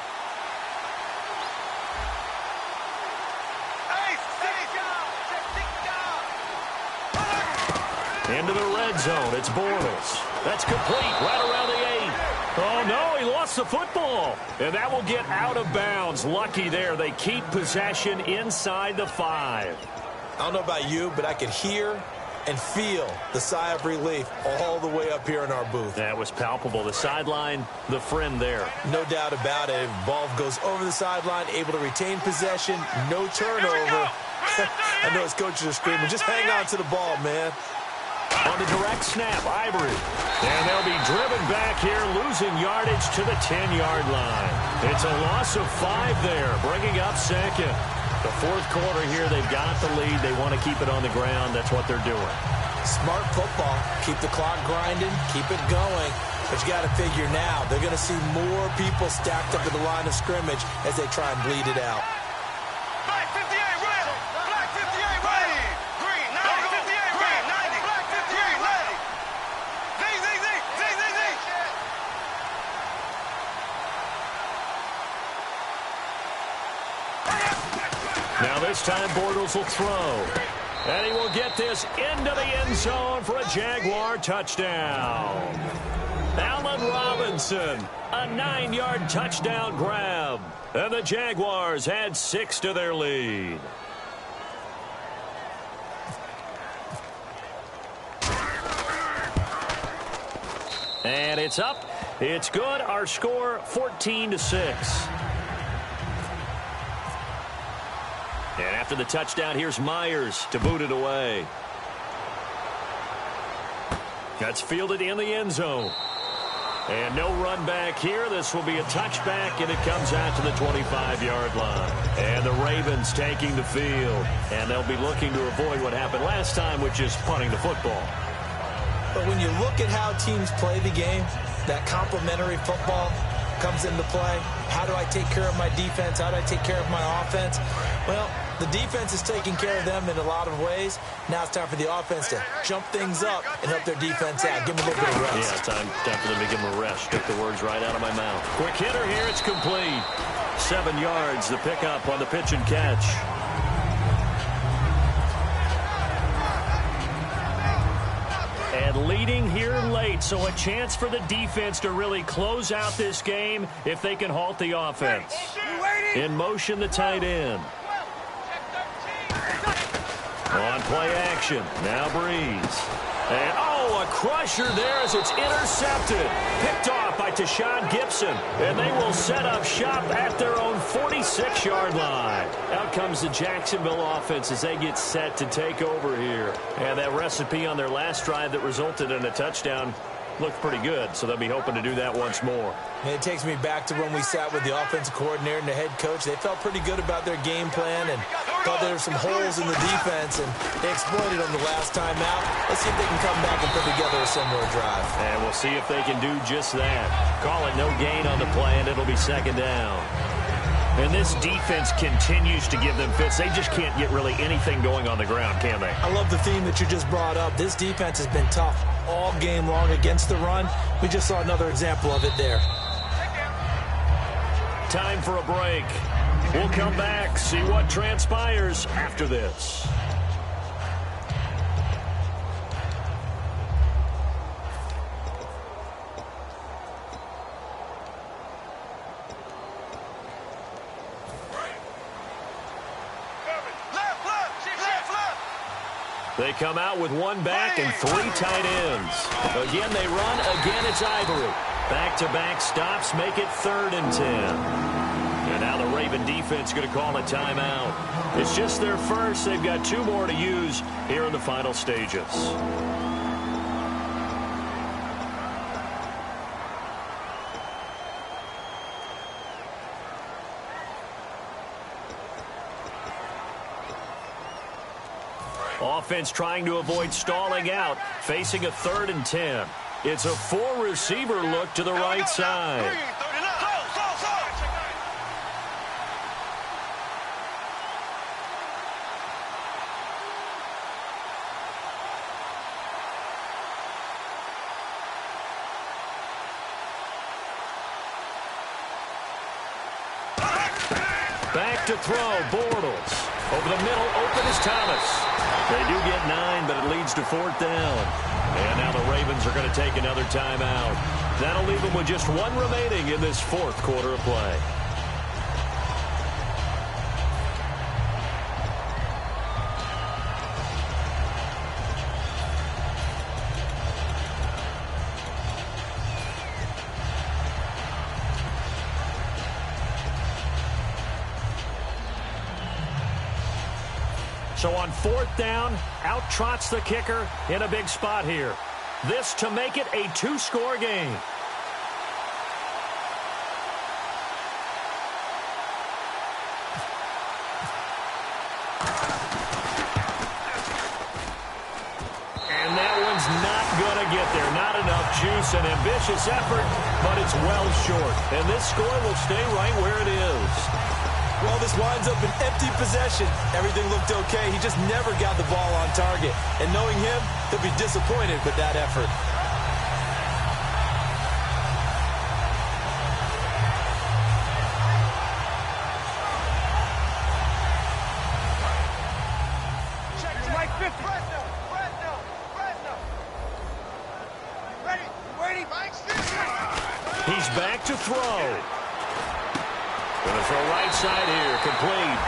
Into the red zone. It's Bortles. That's complete right around the 8. Oh, no, he lost the football. And that will get out of bounds. Lucky there. They keep possession inside the 5. I don't know about you, but I could hear and feel the sigh of relief all the way up here in our booth. That was palpable. The sideline, the friend there. No doubt about it. Ball goes over the sideline, able to retain possession, no turnover. I know his coaches are screaming, just hang on to the ball, man. On the direct snap, Ivory. And they'll be driven back here, losing yardage to the 10-yard line. It's a loss of 5 there, bringing up second. The fourth quarter here, they've got the lead. They want to keep it on the ground. That's what they're doing. Smart football. Keep the clock grinding. Keep it going. But you got to figure now, they're going to see more people stacked up at the line of scrimmage as they try and bleed it out. Black 58, red. Black 58, red. Green, 90. 58, red. 90. Black 58, red. Z, Z, Z, Z, Z, Z. Now this time Bortles will throw. And he will get this into the end zone for a Jaguar touchdown. Allen Robinson, a 9-yard touchdown grab. And the Jaguars add 6 to their lead. And it's up. It's good. Our score 14-6. And after the touchdown, here's Myers to boot it away. That's fielded in the end zone. And no run back here. This will be a touchback, and it comes out to the 25-yard line. And the Ravens taking the field. And they'll be looking to avoid what happened last time, which is punting the football. But when you look at how teams play the game, that complementary football comes into play. How do I take care of my defense? How do I take care of my offense? Well, the defense is taking care of them in a lot of ways. Now it's time for the offense to jump things up and help their defense out. Give them a little bit of rest. Yeah, time for them to give them a rest. Took the words right out of my mouth. Quick hitter here. It's complete. 7 yards, the pickup on the pitch and catch. And leading here late, so a chance for the defense to really close out this game if they can halt the offense. In motion, the tight end. On play action, now Breeze. And, oh, a crusher there as it's intercepted. Picked off by Tashawn Gibson. And they will set up shop at their own 46-yard line. Out comes the Jacksonville offense as they get set to take over here. And that recipe on their last drive that resulted in a touchdown looked pretty good, so they'll be hoping to do that once more. And it takes me back to when we sat with the offensive coordinator and the head coach. They felt pretty good about their game plan and thought there were some holes in the defense, and they exploited them the last time out. Let's see if they can come back and put together a similar drive. And we'll see if they can do just that. Call it no gain on the play, and it'll be second down. And this defense continues to give them fits. They just can't get really anything going on the ground, can they? I love the theme that you just brought up. This defense has been tough all game long against the run. We just saw another example of it there. Time for a break. We'll come back, see what transpires after this. They come out with 1 back and 3 tight ends. Again, they run. Again, it's Ivory. Back-to-back stops make it 3rd and 10. And now the Raven defense going to call a timeout. It's just their first. They've got 2 more to use here in the final stages. Offense trying to avoid stalling out, facing a 3rd and 10. It's a 4-receiver look to the right side. Back to throw, Bortles. Over the middle, open is Thomas. They do get 9, but it leads to 4th down. And now the Ravens are going to take another timeout. That'll leave them with just 1 remaining in this 4th quarter of play. So on 4th down, out trots the kicker in a big spot here. This to make it a 2-score game. And that one's not going to get there. Not enough juice, an ambitious effort, but it's well short. And this score will stay right where it is. Well, this winds up an empty possession. Everything looked okay. He just never got the ball on target. And knowing him, he'll be disappointed with that effort. He's back to throw. Going to throw right side here, complete.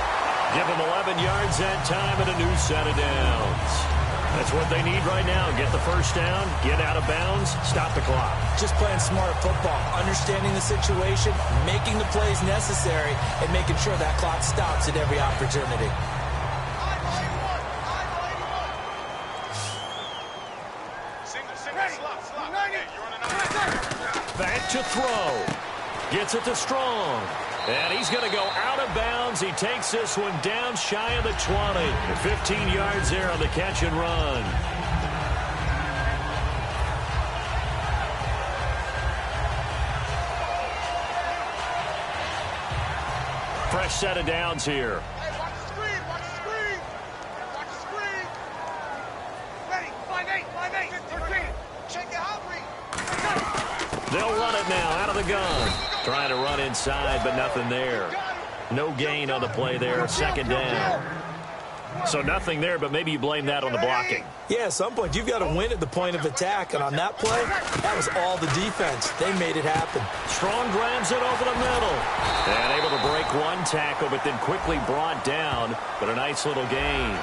Give him 11 yards that time and a new set of downs. That's what they need right now. Get the first down, get out of bounds, stop the clock. Just playing smart football, understanding the situation, making the plays necessary, and making sure that clock stops at every opportunity. Back to throw. Gets it to Strong. And he's going to go out of bounds. He takes this one down shy of the 20. 15 yards there on the catch and run. Fresh set of downs here. Hey, watch the screen, watch the screen. Watch the screen. Ready, 5-8, 13. Check it out, read. They'll run it now out of the gun. Trying to run inside, but nothing there. No gain on the play there. Second down. So nothing there, but maybe you blame that on the blocking. Yeah, at some point, you've got to win at the point of attack. And on that play, that was all the defense. They made it happen. Strong grabs it over the middle. And able to break one tackle, but then quickly brought down. But a nice little gain.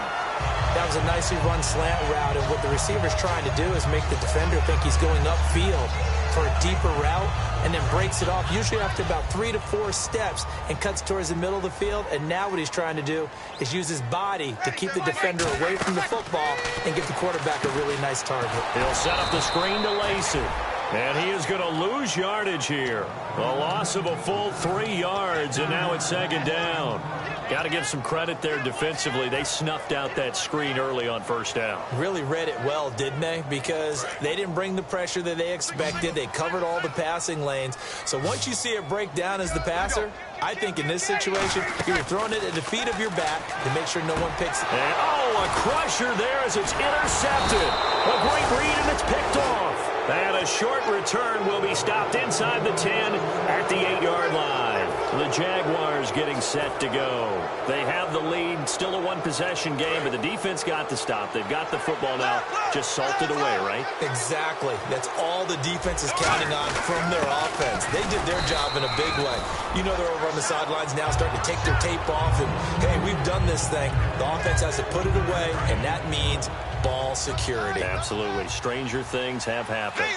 That was a nicely run slant route. And what the receiver's trying to do is make the defender think he's going upfield for a deeper route, and then breaks it off, usually after about 3 to 4 steps, and cuts towards the middle of the field. And now what he's trying to do is use his body to keep the defender away from the football and give the quarterback a really nice target. He'll set up the screen to Lacey. And he is going to lose yardage here. A loss of a full 3 yards, and now it's second down. Got to give some credit there defensively. They snuffed out that screen early on first down. Really read it well, didn't they? Because they didn't bring the pressure that they expected. They covered all the passing lanes. So once you see it break down as the passer, I think in this situation, you're throwing it at the feet of your back to make sure no one picks it. And, oh, a crusher there as it's intercepted. A great read, and it's picked off. And a short return will be stopped inside the 10 at the 8-yard line. The Jaguars getting set to go. They have the lead, still a one-possession game, but the defense got the stop. They've got the football now, just salted away, right? Exactly. That's all the defense is counting on from their offense. They did their job in a big way. You know they're over on the sidelines now starting to take their tape off, and, hey, we've done this thing. The offense has to put it away, and that means ball security. Absolutely. Stranger things have happened.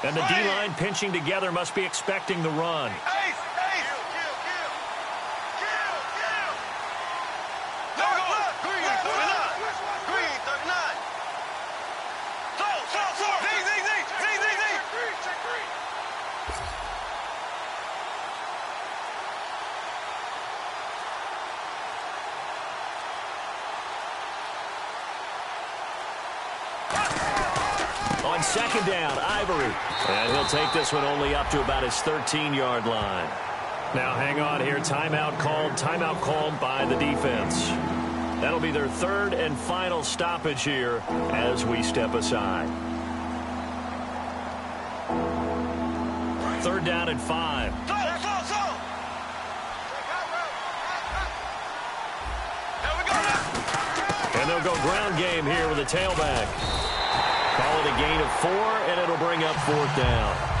And the D-line pinching together must be expecting the run. On second down, Ivory. And he'll take this one only up to about his 13-yard line. Now hang on here. Timeout called by the defense. That'll be their third and final stoppage here as we step aside. Third down and 5. And they'll go ground game here with a tailback. Call it a gain of 4, and it'll bring up 4th down.